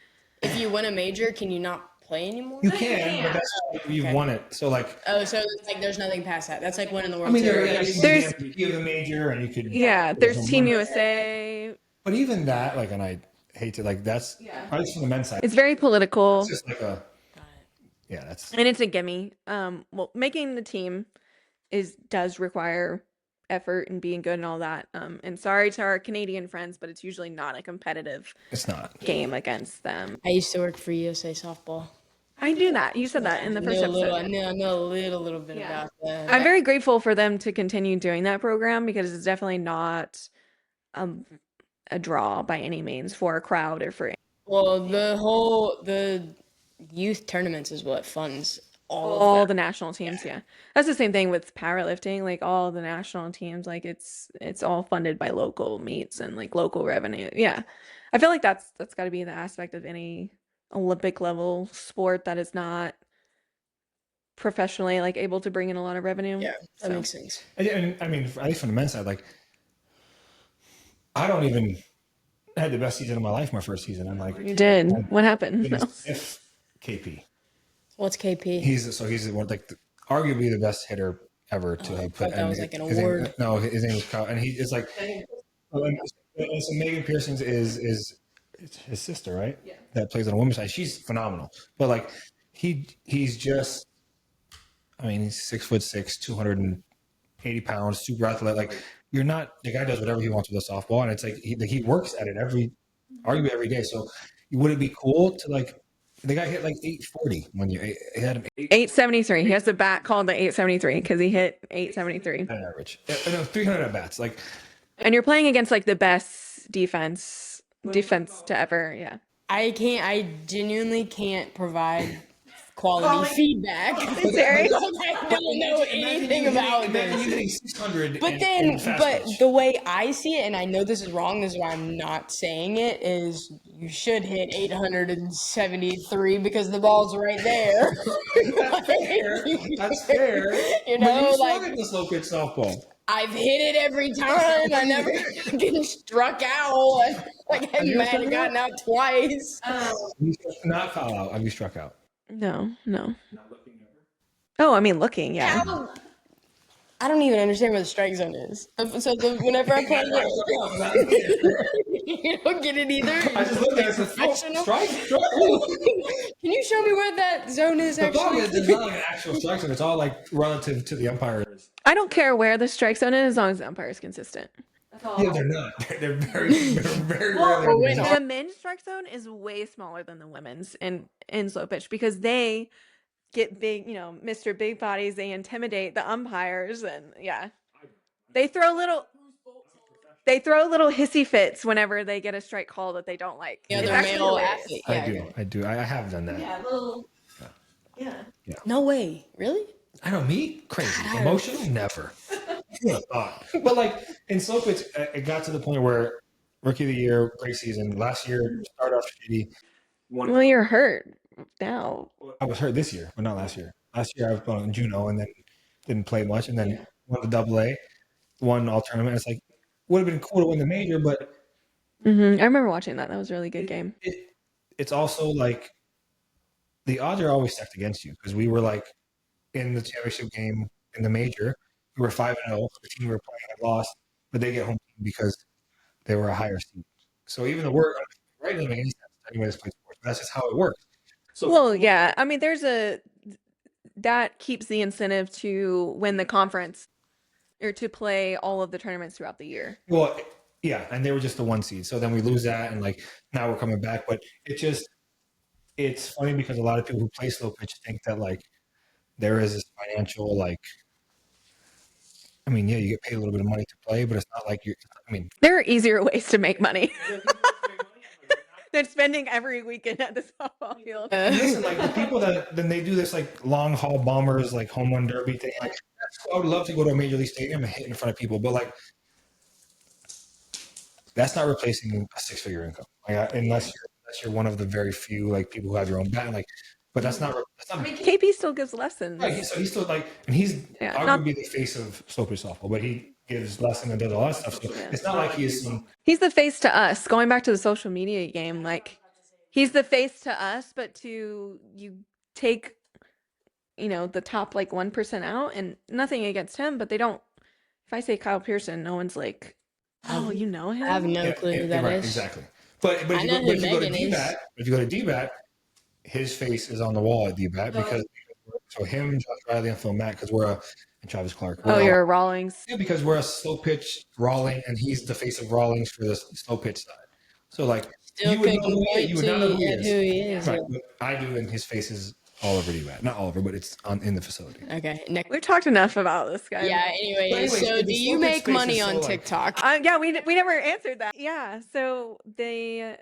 If you win a major, can you not play anymore? you can, but that's you've Okay. won it. So like, Oh, so it's like there's nothing past that. That's like winning the I World mean, you Series. can There's- be the MVP of the major, and you could there's some Team money. USA. But even that, like, and I hate to like that's at least from the men's side. It's very political, It's just like that's and it's a gimme. Well, making the team does require effort and being good and all that. And sorry to our Canadian friends, but it's usually not a competitive it's not. game against them. I used to work for USA softball. I knew that. You said that in the I first know a little, episode. I know a little bit about that. I'm very grateful for them to continue doing that program because it's definitely not a draw by any means for a crowd or for Well, the youth tournaments is what funds all of all the national teams. Yeah. That's the same thing with powerlifting. Like all the national teams, like it's all funded by local meets and like local revenue. Yeah. I feel like that's got to be the aspect of any Olympic level sport that is not professionally like able to bring in a lot of revenue. Yeah, that So. makes sense. And I mean, at least from the men's side, like I don't even I had the best season of my life my first season. I'm like, You did. What happened? No. if KP, What's KP? he's one like arguably the best hitter ever to have put. thought that was like an his name- award. no, his name was Kyle, and he is like. And so Megan Pearson's is it's his sister, right? Yeah. That plays on the women's side. She's phenomenal. But like he's just I mean, he's 6'6", 280 pounds, super athletic. Like you're not the guy does whatever he wants with a softball, and it's like he works at it arguably every day. So would it be cool to like the guy hit like 840 when you he had an 873. He has a bat called the 873 because he hit 873. average. No, 300 at bats. Like And you're playing against like the best defense to ever. Yeah. I genuinely can't provide quality feedback. Serious? I don't know anything about Imagine you this. hitting 600. But the way I see it, and I know this is wrong, this is why I'm not saying it, is you should hit 873 because the ball's right there. That's fair. You But know, you like suck at the slow pitch softball. I've hit it every time. I never getting struck out. Like I you might have struck gotten out twice. Not foul out. Have you struck out? No. Oh, I mean, looking. Yeah. I don't even understand where the strike zone is. So whenever I play it, you don't get it either. I just looked at it. It's Professional. strike. Can you show me where that zone is The problem actually? is it's not like an actual strike zone. It's all like relative to the umpire. I don't care where the strike zone is as long as the umpire is consistent. Yeah, they're not. They're very rarely. The men's strike zone is way smaller than the women's in slow pitch because they get big, Mr. Big Bodies. They intimidate the umpires, and yeah, they throw little hissy fits whenever they get a strike call that they don't like. Yeah, It's they're actually male hilarious. athlete. I do. I have done that. Yeah. No way. Really? I know me crazy. Emotional, never. Who would have thought? But like in slow pitch, it got to the point where rookie of the year, great season. Last year started off shitty. Well, you're hurt now. I was hurt this year, but not last year. Last year I was going in Juneau and then didn't play much, and then won the double A, won all tournament. It's like would have been cool to win the major, but I remember watching that. That was a really good game. It's also like the odds are always stacked against you because we were like in the championship game in the major. We were 5-0. The team we were playing had lost, but they get home because they were a higher seed. So even though we're right, doesn't make any sense. Anyone that's played sports, but that's just how it works. So Well, yeah. I mean, that keeps the incentive to win the conference or to play all of the tournaments throughout the year. Well, yeah, and they were just the one seed. So then we lose that, and like now we're coming back. But it's funny because a lot of people who play slow pitch think that like there is this financial like I mean, yeah, you get paid a little bit of money to play, but it's not like you're. I mean, There are easier ways to make money than spending every weekend at the softball field. and listen, like the people that then they do this like long haul bombers, like home run derby thing. Like, I would love to go to a major league stadium and hit in front of people, but like that's not replacing a 6-figure income. Like, unless you're one of the very few like people who have your own bat. Like, but that's not. I mean, KP still gives lessons. Right, so he's still like, and he's Yeah, arguably the face of slow pitch softball, but he gives lessons and does a lot of stuff. So it's not like he's some. He's the face to us. Going back to the social media game, like he's the face to us, but to you take, the top like 1% out, and nothing against him, but they don't. If I say Kyle Pearson, no one's like, oh, you know him. I have no clue who that right, is. exactly. But if you go to DBAT, his face is on the wall at DBAT because so him, Josh Riley, and Phil Mack, because and Travis Clark. You're a Rawlings. Yeah, because we're a slow pitch Rawling, and he's the face of Rawlings for the slow pitch side. So like Still you would couldn't know who point you would not know to who who he he is. is. Right, but I do, and his face is all over DBAT. Not all over, but it's in the facility. Okay. Next. We've talked enough about this guy. Yeah. Anyways, so the do you slow pitch make space money is so, on like- TikTok? Yeah, we never answered that. Yeah, so the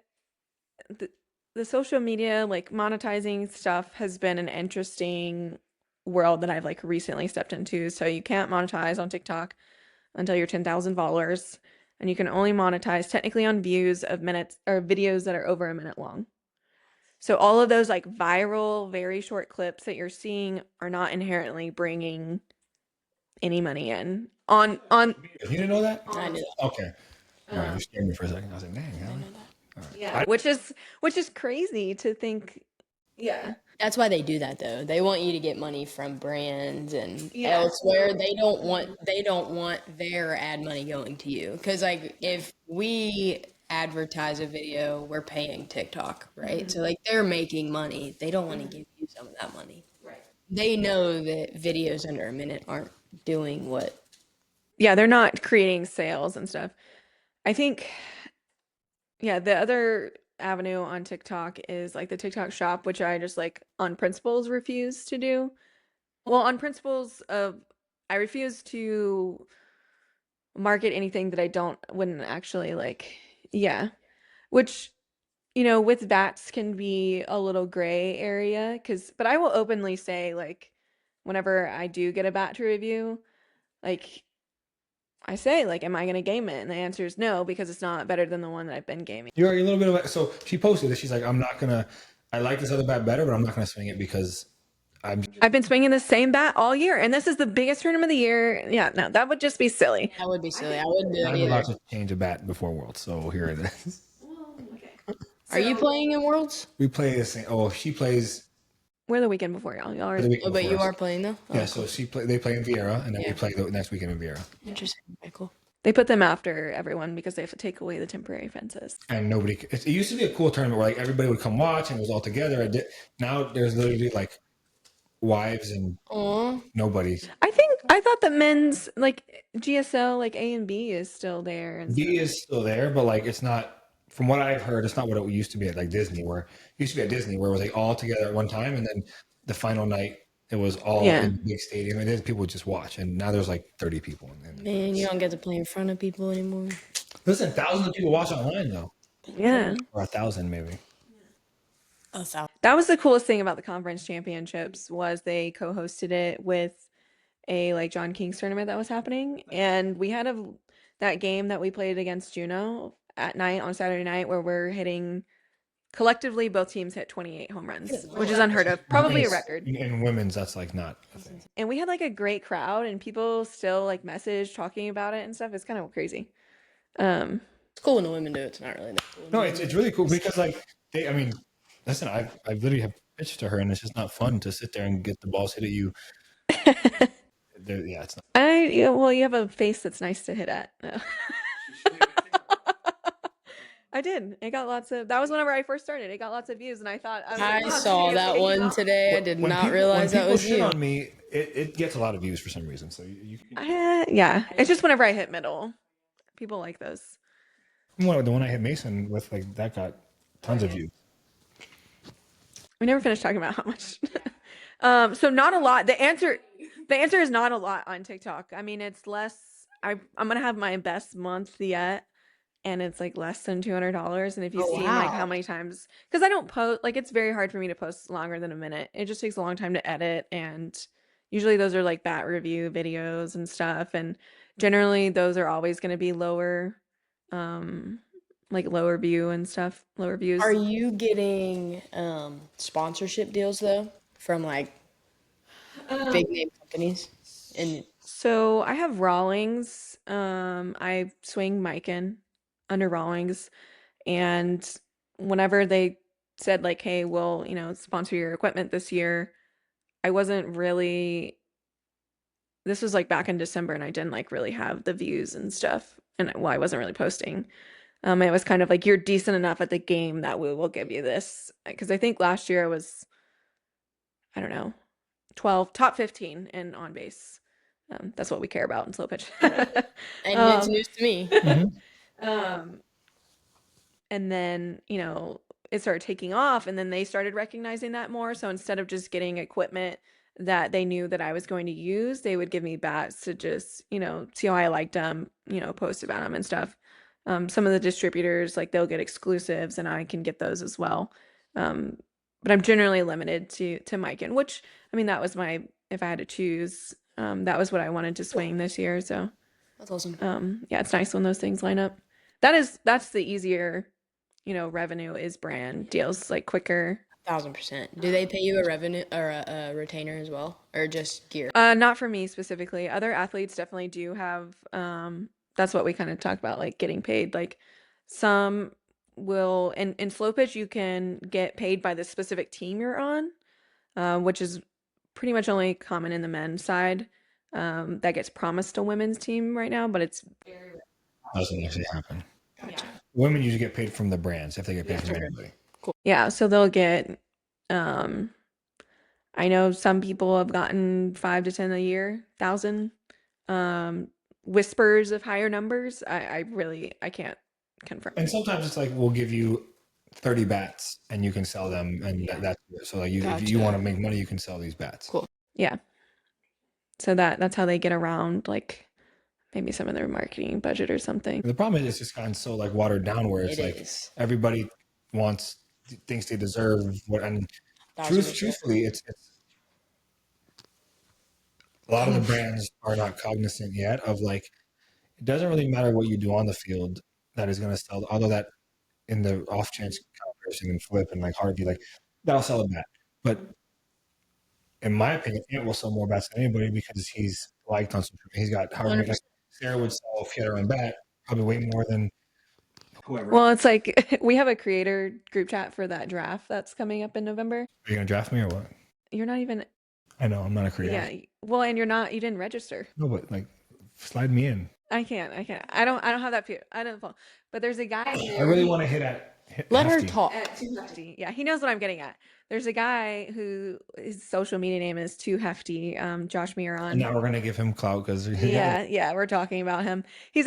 social media like monetizing stuff has been an interesting world that I've like recently stepped into. So you can't monetize on TikTok until you're 10,000 followers, and you can only monetize technically on views of minutes or videos that are over a minute long. So all of those like viral, very short clips that you're seeing are not inherently bringing any money in. On You didn't know that? I knew that. Okay. All right, you scared me for a second. I was like, dang. yeah, which is crazy to think. Yeah. That's why they do that though. They want you to get money from brands and Yeah. elsewhere. They don't want their ad money going to you. Cause like if we advertise a video, we're paying TikTok, right? So like they're making money. They don't want to give you some of that money. Right. They know that videos under a minute aren't doing what. Yeah, they're not creating sales and stuff. I think, yeah, the other avenue on TikTok is like the TikTok shop, which I just like on principles refuse to do. Well, on principles of I refuse to market anything that I wouldn't actually like. Yeah. Which, with bats can be a little gray area but I will openly say like whenever I do get a bat to review, like I say, like, am I going to game it? And the answer is no, because it's not better than the one that I've been gaming. You're a little bit of so she posted this. She's like, I like this other bat better, but I'm not going to swing it because I've been swinging the same bat all year, and this is the biggest tournament of the year. Yeah, no, that would just be silly. That would be silly. I wouldn't do it I'm either. allowed to change a bat before Worlds, so here it is. Are you playing in Worlds? We play the same. Oh, she plays We're the weekend before y'all. Y'all are. the weekend Oh, but before you us. are playing though? Yeah, so they play in Vieira, and then we play the next weekend in Vieira. Interesting. Okay, cool. They put them after everyone because they have to take away the temporary fences. And it used to be a cool tournament where like everybody would come watch and it was all together. Now there's literally like wives and nobody. I thought the men's like GSL like A and B is still there. And B is still there, but like it's not. From what I've heard, it's not what it used to be at like Disney, where it used to be at Disney, where it was like all together at one time, and then the final night it was all in the big stadium, and then people would just watch. And now there's like 30 people. Man, you don't get to play in front of people anymore. Listen, thousands of people watch online though. Yeah. Or 1,000 maybe. That was the coolest thing about the conference championships was they co-hosted it with a like John King's tournament that was happening, and we had that game that we played against Juneau at night on Saturday night where we're hitting collectively both teams hit 28 home runs, which is unheard of, probably a record. In women's, that's like not a thing. And we had like a great crowd, and people still like message talking about it and stuff. It's kind of crazy. It's cool when the women do it. It's not really that cool. No, it's really cool because like listen, I literally have pitched to her, and it's just not fun to sit there and get the balls hit at you. Yeah, it's not. Well, you have a face that's nice to hit at. No. I did. It got that was whenever I first started. It got lots of views, and I thought I saw that one today. I did not realize that was you. When people shit on me, it gets a lot of views for some reason. So yeah, it's just whenever I hit middle, people like those. The one I hit Mason with, like that got tons of views. We never finished talking about how much. So not a lot. The The answer is not a lot on TikTok. I mean, it's less. I'm gonna have my best month yet, and it's like less than $200. And if you've Oh, seen like how wow. many times, because I don't post, like it's very hard for me to post longer than a minute. It just takes a long time to edit, and usually those are like bat review videos and stuff. And generally, those are always going to be lower, like lower view and stuff, lower Are views. you getting sponsorship deals though from like big name companies? And So I have Rawlings. I swing Mikan under Rawlings, and whenever they said like, "Hey, we'll sponsor your equipment this year," I wasn't really. This was like back in December, and I didn't like really have the views and stuff, and well, I wasn't really posting. It was kind of like you're decent enough at the game that we will give you this, because I think last year I was, I don't know, 12, top 15 in on base. That's what we care about in slow pitch. and it's um, news to me. um, and then, it started taking off, and then they started recognizing that more. So instead of just getting equipment that they knew that I was going to use, they would give me bats to just, see how I liked them, post about them and stuff. Some of the distributors, like they'll get exclusives and I can get those as well. But I'm generally limited to Mikan, which, I mean, that was if I had to choose, that was what I wanted to swing this year. So, That's awesome. yeah, it's nice when those things line up. That's the easier, revenue is brand deals, like quicker. 1,000%. Do they pay you a revenue or a retainer as well, or just gear? Not for me specifically. Other athletes definitely do have, that's what we kind of talked about, like getting paid. Like some will, in slow pitch, you can get paid by the specific team you're on, which is pretty much only common in the men's side. That gets promised a women's team right now, but it's very rare. Doesn't actually happen. Gotcha. Women usually get paid from the brands if they get paid from anybody. Yeah, so they'll get, I know some people have gotten 5 to 10 a year, thousand. Whispers of higher numbers. I can't confirm. And sometimes it's like we'll give you 30 bats and you can sell them, and that's it. So like if you want to make money, you can sell these bats. Cool. Yeah. So that's how they get around like maybe some of their marketing budget or something. The problem is it's just gotten so like watered down where it's like everybody thinks they deserve what, and truthfully, it's a lot of the brands are not cognizant yet of like it doesn't really matter what you do on the field that is going to sell. Although that in the off chance comparison and Flip and like Harvey, like that'll sell a bat. But in my opinion, Ant will sell more bats than anybody because he's liked on social media. He's got however like Sarah would sell if she had her own bat, probably way more than whoever. Well, it's like we have a creator group chat for that draft that's coming up in November. Are you gonna draft me or what? You're not even. I know I'm not a creator. Yeah. Well, and you didn't register. No, but like, slide me in. I can't. I don't have that. I don't know. But there's a guy. I really want to hit Let hefty. her talk. At Too Hefty. Yeah, he knows what I'm getting at. There's a guy who his social media name is Too Hefty, Josh Miron. And now we're gonna give him clout because yeah, we're talking about him. He's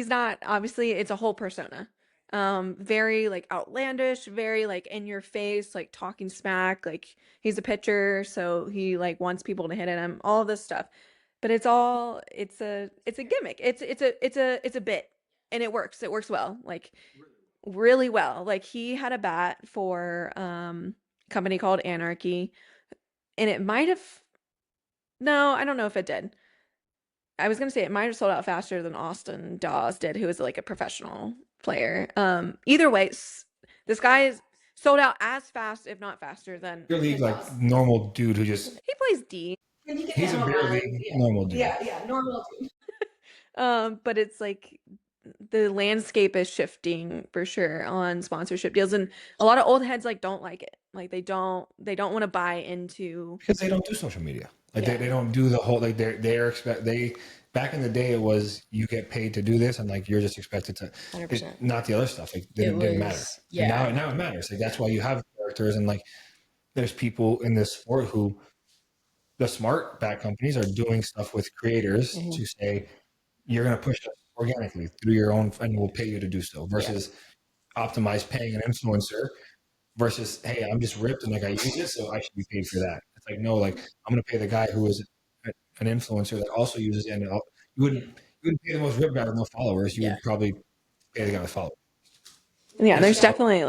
not, obviously it's a whole persona. Very like outlandish, very like in your face, like talking smack, like he's a pitcher, so he like wants people to hit at him, all this stuff. But it's a gimmick. It's a bit, and it works. It works well. Like really well. Like he had a bat for company called Anarchy, and it might have, no, I don't know if it did. I was gonna say it might have sold out faster than Austin Dawes did, who is like a professional player. Either way, this guy is sold out as fast, if not faster than beer league like normal dude who just he plays D. He's a beer league normal dude. Yeah, normal dude. But it's like the landscape is shifting for sure on sponsorship deals, and a lot of old heads like don't like it. Like they don't want to buy into, because they don't do social media. Like they don't do the whole like they back in the day it was you get paid to do this and like you're just expected to 100%. not the other stuff. Like it didn't matter. Yeah. And now it matters. Like that's why you have characters, and like there's people in this sport who the smart bat companies are doing stuff with creators to say you're going to push us organically through your own and we'll pay you to do so versus optimize paying an influencer versus hey, I'm just ripped and like I use it so I should be paid for that. It's like, no, like I'm going to pay the guy who is an influencer that also uses it. And you wouldn't pay the most ripped guy with no followers. You Yeah. would probably pay the guy with followers. Yeah, That's there's just how. definitely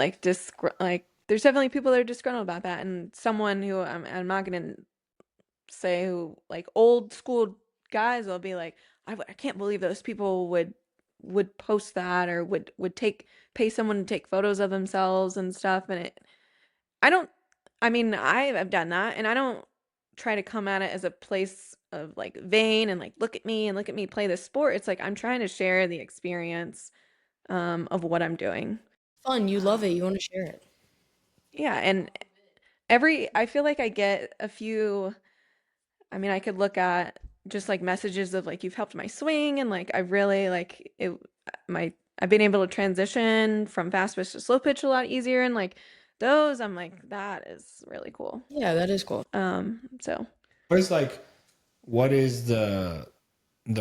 there's definitely people that are disgruntled about that, and someone who I'm not gonna say who like old school guys will be like, I can't believe those people would post that or would take pay someone to take photos of themselves and stuff, and I don't I mean I've done that, and I don't try to come at it as a place of like vain and like look at me play this sport. It's like I'm trying to share the experience of what I'm doing. Fun. You love it. You want to share it. Yeah, and I feel like I get a few. I mean, I could look at just like messages of like you've helped my swing, and like I really like it. My I've been able to transition from fast pitch to slow pitch a lot easier, and like those, I'm like that is really cool. Yeah, that is cool. So What is like, what is the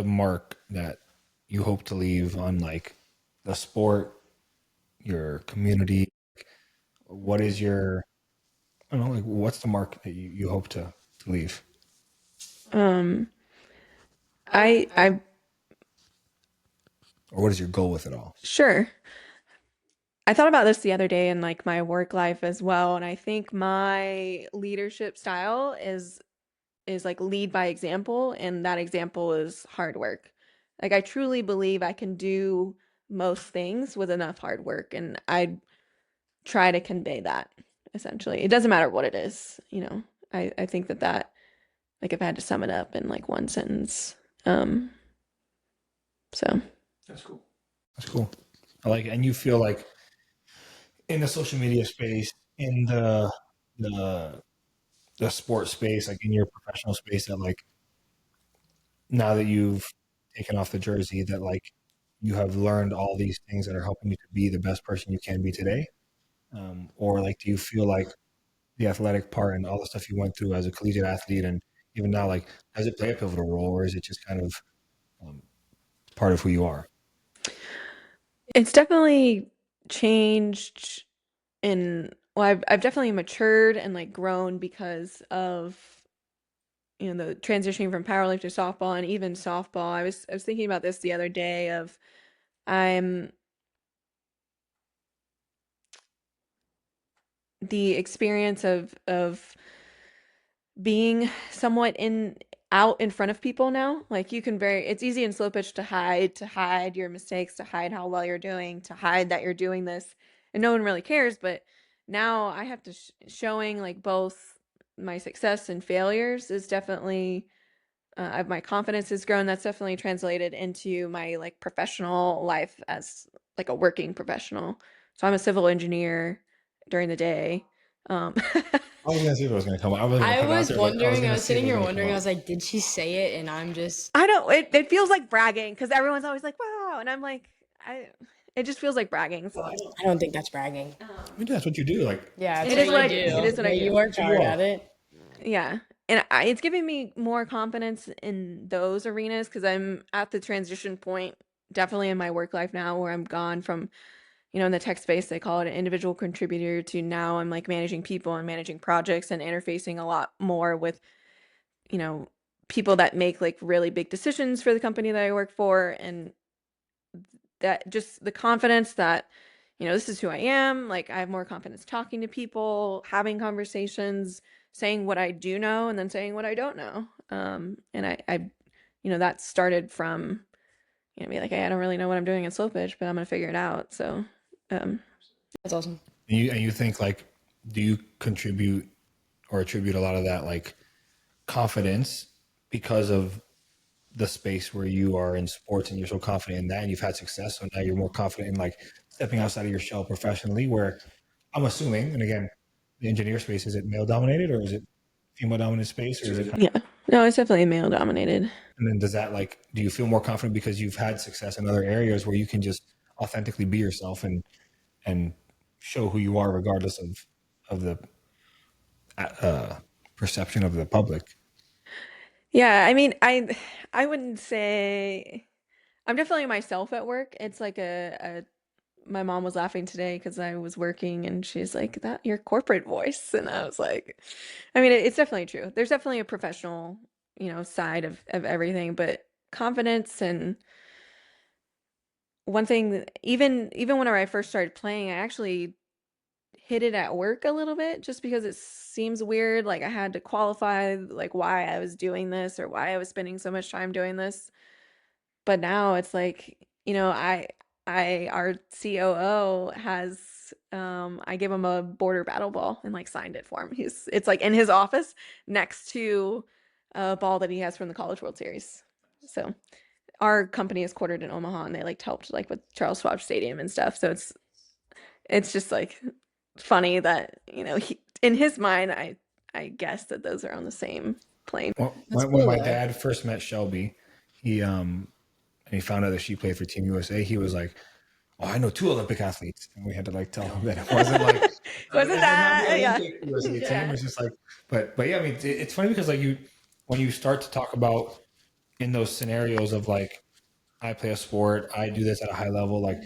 mark that you hope to leave on like the sport, your community? What is your, I don't know, like what's the mark that you hope to leave? um, I Or what is your goal with it all? sure. I thought about this the other day in like my work life as well, and I think my leadership style is like lead by example, and that example is hard work. Like I truly believe I can do most things with enough hard work, and I try to convey that essentially. It doesn't matter what it is, you know. I think that like if I had to sum it up in like one sentence. Um so That's cool. That's cool. I like it. And you feel like in the social media space, in the the sports space, like in your professional space, that like now that you've taken off the jersey, that like you have learned all these things that are helping you to be the best person you can be today? Or like, do you feel like the athletic part and all the stuff you went through as a collegiate athlete and even now, like, does it play a pivotal role or is it just kind of um, part of who you are? it's definitely changed in well, I've definitely matured and like grown because of the transitioning from powerlifting to softball and even softball. I was thinking about this the other day of I'm the experience of being somewhat in out in front of people now. Like you can very it's easy in slow pitch to hide your mistakes, to hide how well you're doing, to hide that you're doing this, and no one really cares. But now I have to showing like both my success and failures is definitely my confidence has grown. That's definitely translated into my like professional life as like a working professional. So I'm a civil engineer during the day. Um, I was gonna see if it was gonna come up. I wasn't gonna I put it out was there, but I was wondering, I gonna was see if sitting it was here gonna come wondering, I up. was like, did she say it? And I'm just, I don't. It feels like bragging because everyone's always like, "Wow," and I'm like, I. It just feels like bragging. So I don't think that's bragging. I mean, that's what you do. Like, Yeah, it it's is what what you I it do. is what Yeah, I you do. worked who you hard are. at it. Yeah. And it's giving me more confidence in those arenas because I'm at the transition point, definitely in my work life now, where I'm gone from, in the tech space, they call it an individual contributor to now I'm like managing people and managing projects and interfacing a lot more with, you know, people that make like really big decisions for the company that I work for. And that just the confidence that, this is who I am. Like I have more confidence talking to people, having conversations, saying what I do know, and then saying what I don't know. And that started from, be like, hey, I don't really know what I'm doing in slow pitch, but I'm gonna figure it out. So, um, That's awesome. and you think like, do you contribute or attribute a lot of that like confidence because of the space where you are in sports and you're so confident in that and you've had success, so now you're more confident in like stepping outside of your shell professionally, where I'm assuming, and again, the engineer space, is it male dominated or is it female dominant space, or is it, yeah, no, it's definitely male dominated. and then does that like, do you feel more confident because you've had success in other areas where you can just authentically be yourself and show who you are regardless of the uh, perception of the public? Yeah, I mean, I wouldn't say I'm definitely myself at work. It's like a my mom was laughing today because I was working and she's like, that your corporate voice. And I was like, I mean, it's definitely true. There's definitely a professional, side of everything, but confidence and one thing even whenever I first started playing, I actually hid it at work a little bit just because it seems weird. Like I had to qualify like why I was doing this or why I was spending so much time doing this. But now it's like, our COO has I gave him a border battle ball and like signed it for him. It's like in his office next to a ball that he has from the College World Series. So our company is quartered in Omaha and they like helped like with Charles Schwab Stadium and stuff. So it's just like funny that, in his mind I guess that those are on the same plane. Well, That's when cool, my though. dad first met Shelby, he and he found out that she played for Team USA. He was like, "Oh, I know 2 Olympic athletes," and we had to like tell him that it wasn't like Wasn't it's not the that? Yeah. Olympic USA team. Yeah. It's just like, but yeah, I mean, it's funny because like when you start to talk about in those scenarios of like, I play a sport, I do this at a high level, like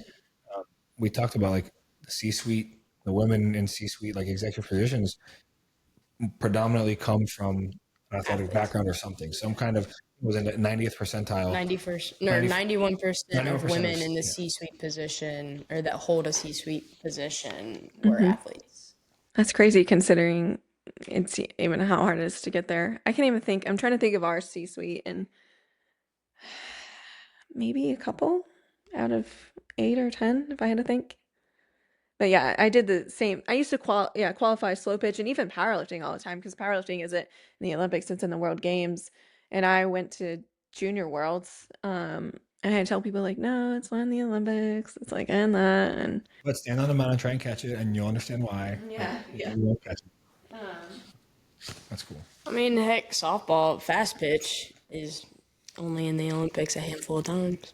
we talked about like the C-suite, the women in C-suite, like executive positions, predominantly come from an athletic Athletes. background or something, some kind of was in the 90th percentile, 91% of 91% women of in the yeah. C-suite position or that hold a C-suite position were hmm athletes. That's crazy considering it's even how hard it is to get there. I can't even think. I'm trying to think of our C-suite and maybe a couple out of 8 or 10 if I had to think. But yeah, I did the same. I used to qualify slow pitch and even powerlifting all the time because powerlifting isn't in the Olympics, it's in the World Games. And I went to Junior Worlds. And I tell people like, no, it's not in the Olympics. It's like and that and But stand on the mountain, try and catch it, and you'll understand why. yeah, But yeah. you won't catch it. That's cool. I mean, heck, softball fast pitch is only in the Olympics a handful of times.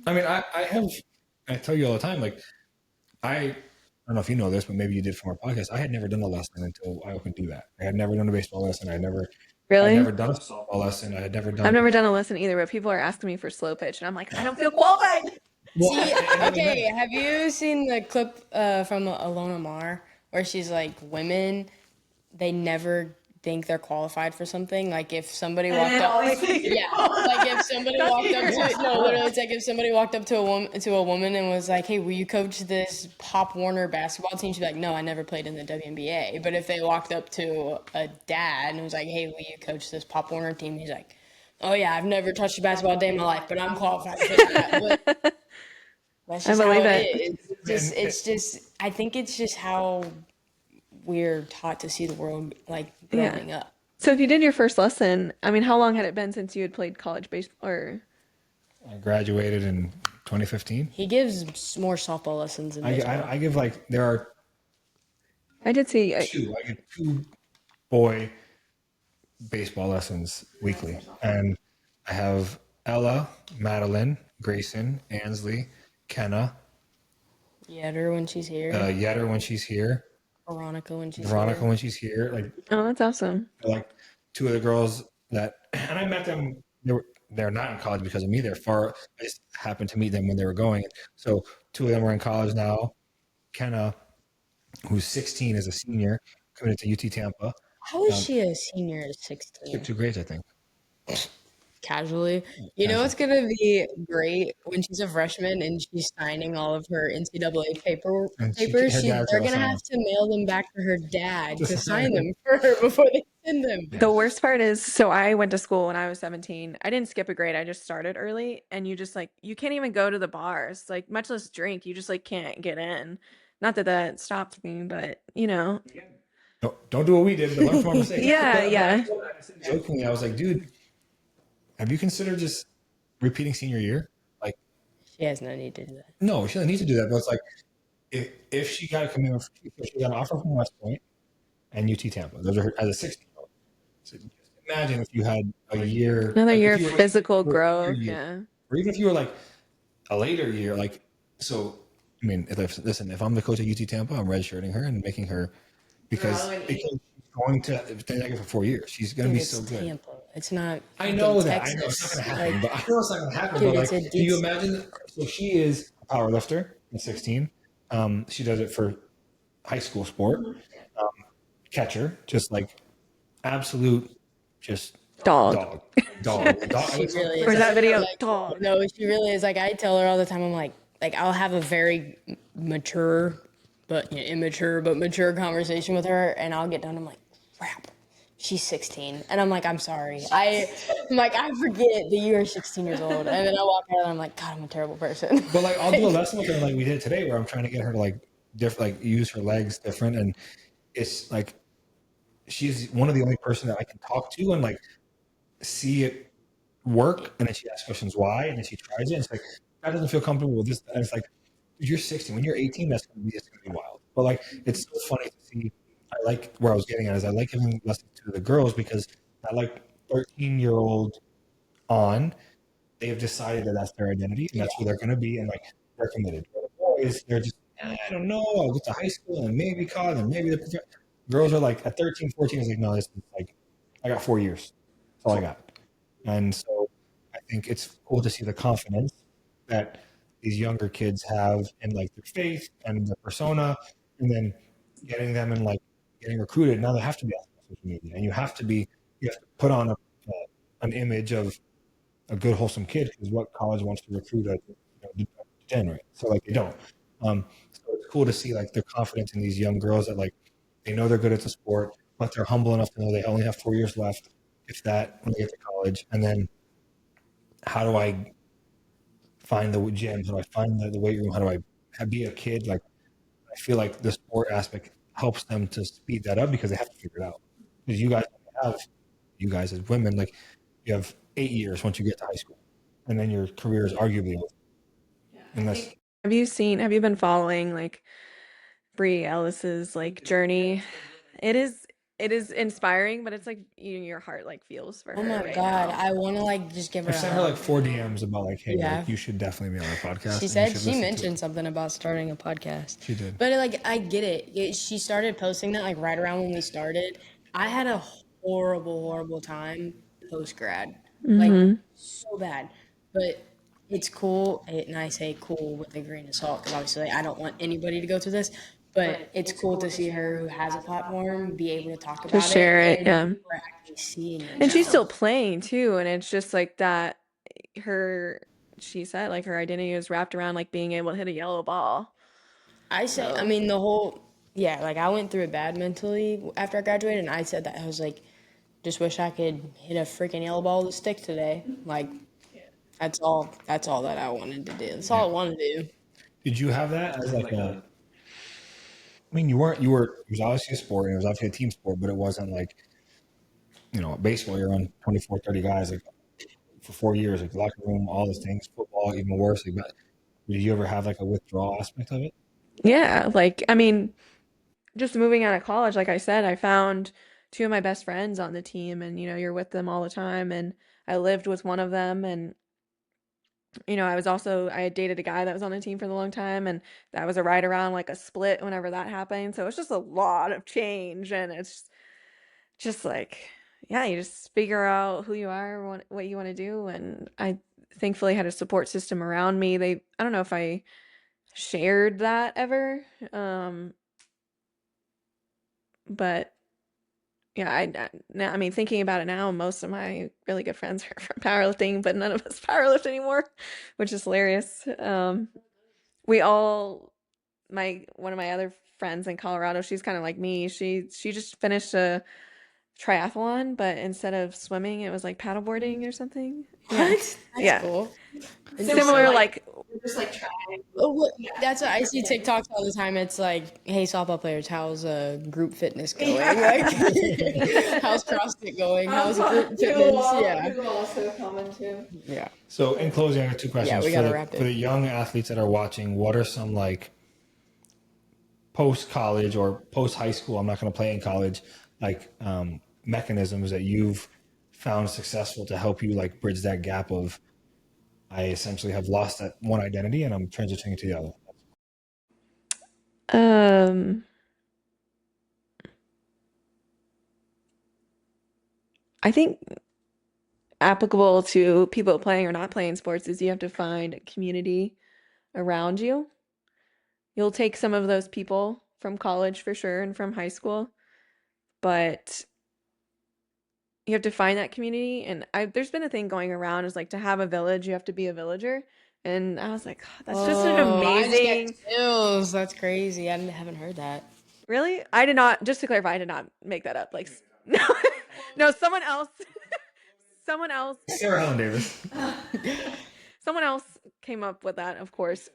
I mean, I tell you all the time, like I don't know if you know this, but maybe you did from our podcast. I had never done a lesson until I opened do that. I had never done a baseball lesson. I had Really? never done a softball lesson. I had never I've done. never done a lesson either, but people are asking me for slow pitch, and I'm like, I don't feel qualified. Well, See, and even okay, then, have you seen the clip from Alona Mar where she's like, women, they never think they're qualified for something. Like if somebody walked I up, always think you're yeah, like if somebody That's walked up weird. to no, literally, it's like if somebody walked up to a woman and was like, "Hey, will you coach this Pop Warner basketball team?" She'd be like, "No, I never played in the WNBA." But if they walked up to a dad and was like, "Hey, will you coach this Pop Warner team?" He's like, "Oh yeah, I've never touched a basketball a day in my life, but I'm qualified for that." But that's I just how believe it it. is. It's just. I think it's just how we're taught to see the world, like Yeah. growing up. So if you did your first lesson, I mean, how long had it been since you had played college baseball? Or I graduated in 2015. He gives more softball lessons than baseball. I give like there are I did see. two. I give 2 boy baseball lessons weekly, and I have Ella, Madeline, Grayson, Ansley, Kenna, Yetter when she's here. Yetter when she's here, Veronica when she's Veronica here. when she's here. Oh, that's awesome. Like 2 of the girls that, and I met them. They're not in college because of me. They're far. I just happened to meet them when they were going. So 2 of them are in college now. Kenna, who's 16, is a senior, coming into UT Tampa. How is she a senior at 16? Skipped 2 grades, I think. Casually. You know it's gonna be great when she's a freshman and she's signing all of her NCAA And papers. her dad's They're gonna gonna sign have to mail them back to her dad Just to to sign sign them for her before they send them. The worst part is, so I went to school when I was 17. I didn't skip a grade. I just started early, and you just like you can't even go to the bars, like much less drink. You just like can't get in. Not that that stopped me, but Don't do what we did, but learn from our mistakes. Yeah, But yeah. jokingly, I was like, dude, have you considered just repeating senior year? Like, She has no need to do that. no, she doesn't need to do that. But it's like, if she got a commitment, if she got an offer from West Point and UT Tampa, those are her, as a 16-year-old. So just imagine if you had a year, Another like year if of you were physical a year, growth. Yeah. or even if you were like a later year, like so. I mean, listen, if I'm the coach at UT Tampa, I'm redshirting her and making her because she's going to stay there for 4 years. She's going to Dude, be it's so good. Tampa. It's not. I know that. I Texas. know it's not going to happen. Like, But I know it's not going to happen. dude, But it's like, a can you decent. imagine? So she is a power lifter. at 16. She does it for high school sport. Um, Catcher, just like absolute, just Dog. dog. She really Where's is. that video? Like, Dog. no, she really is. Like, I tell her all the time, I'm like I'll have a very mature, but immature, but mature conversation with her, and I'll get done. I'm like, crap, she's 16, and I'm like, I'm sorry. I'm like, I forget that you are 16 years old, and then I walk out, and I'm like, God, I'm a terrible person. But like I'll do a lesson with her like we did today, where I'm trying to get her to like like use her legs different, and it's like she's one of the only person that I can talk to and like see it work, and then she asks questions why, and then she tries it, and it's like that doesn't feel comfortable with this, and it's like you're 16, when you're 18, it's gonna be wild. But like it's so funny to see. I like where I was getting at is I like giving lessons to the girls because I like 13-year-old on they have decided that that's their identity and that's who they're going to be, and like they're committed. The boys, they're just I don't know. I'll get to high school and maybe college and maybe the girls are like at 13, 14 is like no, this is like I got 4 years. That's all I got. And so I think it's cool to see the confidence that these younger kids have in like their faith and their persona, and then getting them and like getting recruited. Now they have to be on social media, and you have to put on an image of a good wholesome kid because what college wants to recruit a degenerate. So like they don't. So it's cool to see like their confidence in these young girls that like they know they're good at the sport, but they're humble enough to know they only have 4 years left, if that, when they get to college. And then how do I find the gym? How do I find the weight room? How do I be a kid? Like I feel like the sport aspect helps them to speed that up because they have to figure it out. Because you guys as women, like you have 8 years once you get to high school, and then your career is arguably over. Unless Have you been following like Brie Ellis's like journey? It is it is inspiring, but it's like your heart like feels for Oh her my right God, now. I want to like just give her I've a sent her like hug. 4 DMs about like, hey, Yeah. like you should definitely be on our podcast. She and you said should she listen to mentioned it. something about starting a podcast. She did. But like I get it. She started posting that like right around when we started. I had a horrible time post grad. Like Mm-hmm. so bad. But it's cool, and I say cool with a grain of salt because obviously I don't want anybody to go through this. But it's cool to see her who has a platform be able to talk To about it share it, and yeah. people are actually seeing it And she's now. still playing too, and it's just like that her she said like her identity is wrapped around like being able to hit a yellow ball. I So mean, yeah, like I went through it bad mentally after I graduated, and I said that I was like, just wish I could hit a freaking yellow ball with a stick today. Like, that's all that I wanted to do. That's all I wanted to do. Did you have that as like a? I mean, It was obviously a sport, and it was obviously a team sport, but it wasn't like baseball. You're on 24, 30 guys like for 4 years, like locker room, all those things. Football, even worse. Like, but did you ever have like a withdrawal aspect of it? yeah, like I mean, just moving out of college, like I said, I found two of my best friends on the team, and you're with them all the time, and I lived with one of them, and I had dated a guy that was on the team for a long time, and that was a right around like a split whenever that happened. So it's just a lot of change, and it's just like, yeah, you just figure out who you are, what you want to do, and I thankfully had a support system around me. I don't know if I shared that ever, but yeah, now, I mean, thinking about it now, most of my really good friends are from powerlifting, but none of us powerlift anymore, which is hilarious. We all, my one of my other friends in Colorado, she's kind of like me. She just finished a triathlon, but instead of swimming, it was like paddleboarding or something. Yeah, What? That's yeah, cool. similar like Oh, that's what I see TikToks all the time. It's like, hey, softball players, how's group fitness going? Like, how's CrossFit going? How's group fitness? Yeah. also comment too. Yeah. So in closing, I got two Yeah, questions we for gotta wrap for the it. young athletes that are watching. What are some like post college or post high school? I'm not going to play in college. Like mechanisms that you've found successful to help you like bridge that gap of I essentially have lost that one identity and I'm transitioning to the other. Um, I think applicable to people playing or not playing sports is you have to find a community around you. you'll take some of those people from college for sure and from high school, but you have to find that community. And there's been a thing going around is like to have a village, you have to be a villager. And I was like, "God, that's just an I just get amazing." chills. That's crazy. I haven't heard that. Really? I did not, just to clarify, I did not make that up. Like, no, no, someone else, someone else, Sarah Helen Davis. someone else came up with that, of course.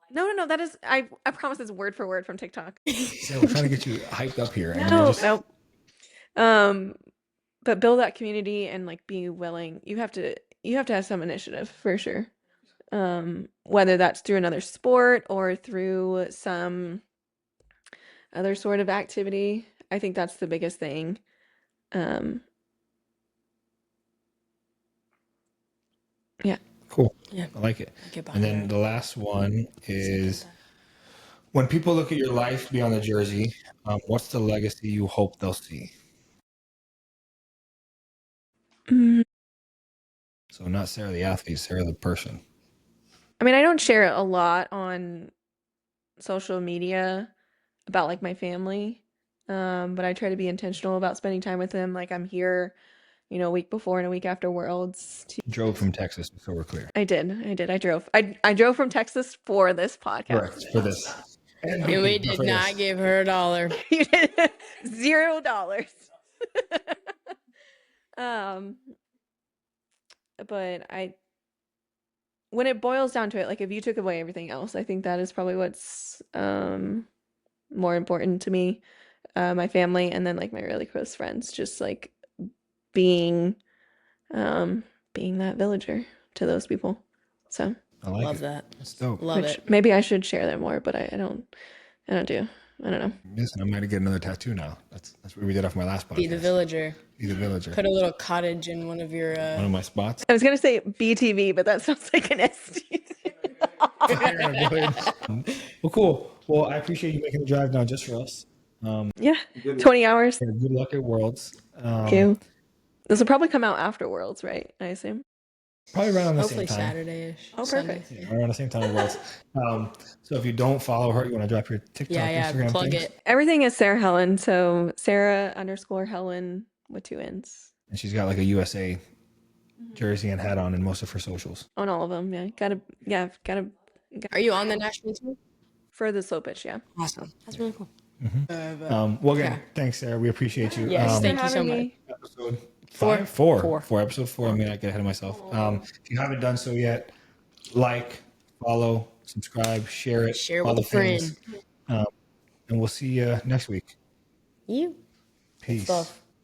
No, that is, I promise it's word for word from TikTok. Sarah, we're trying to get you hyped up here. And you're No, just, nope. But build that community and like be willing. You have to have some initiative for sure. Whether that's through another sport or through some other sort of activity. I think that's the biggest thing. Yeah. Cool. Yeah. I like it. Get And behind then that. the last one is when people look at your life beyond the jersey, what's the legacy you hope they'll see? Mm, So not Sarah the athlete, Sarah the person. I mean, I don't share a lot on social media about like my family. But I try to be intentional about spending time with them. Like I'm here, a week before and a week after Worlds. Drove from Texas, so we're clear. I did. I drove. I drove from Texas for this podcast. Correct. For this. And we did not give her $1. You did $0. But when it boils down to it, like if you took away everything else, I think that is probably what's more important to me. My family and then like my really close friends, just like being that villager to those people. So I like Love it. that. That's dope. Love which it. maybe I should share that more, but I don't know. Listen, I'm going to get another tattoo now. That's what we did off my last podcast. Be the villager. Be the villager. Put a little cottage in one of your. One of my spots. I was gonna say BTV, but that sounds like an STD. Well, cool. Well, I appreciate you making the drive down just for us. Yeah, 20 hours. Good luck at Worlds. Thank you. This will probably come out after Worlds, right? I assume. Probably around the Hopefully same time. Saturday-ish. Oh, perfect. Yeah, right around the same time as Worlds. So if you don't follow her, you want to drop your TikTok, Yeah. Instagram Plug things? it. Everything is Sarah Helen, so Sarah_Helen with 2 N's And she's got like a USA jersey and hat on in most of her socials. on all of them. Yeah, gotta Are you on the national team? for the slow pitch. Yeah. Awesome. That's really cool. Well, again, thanks, Sarah. We appreciate you. Yes, thank you Having so me. much. Episode Four. four. Episode 4. I'm gonna get ahead of myself. If you haven't done so yet, like, follow, subscribe, share it, Share all with the a friend. things. And we'll see you next week. You. Peace. Stuff.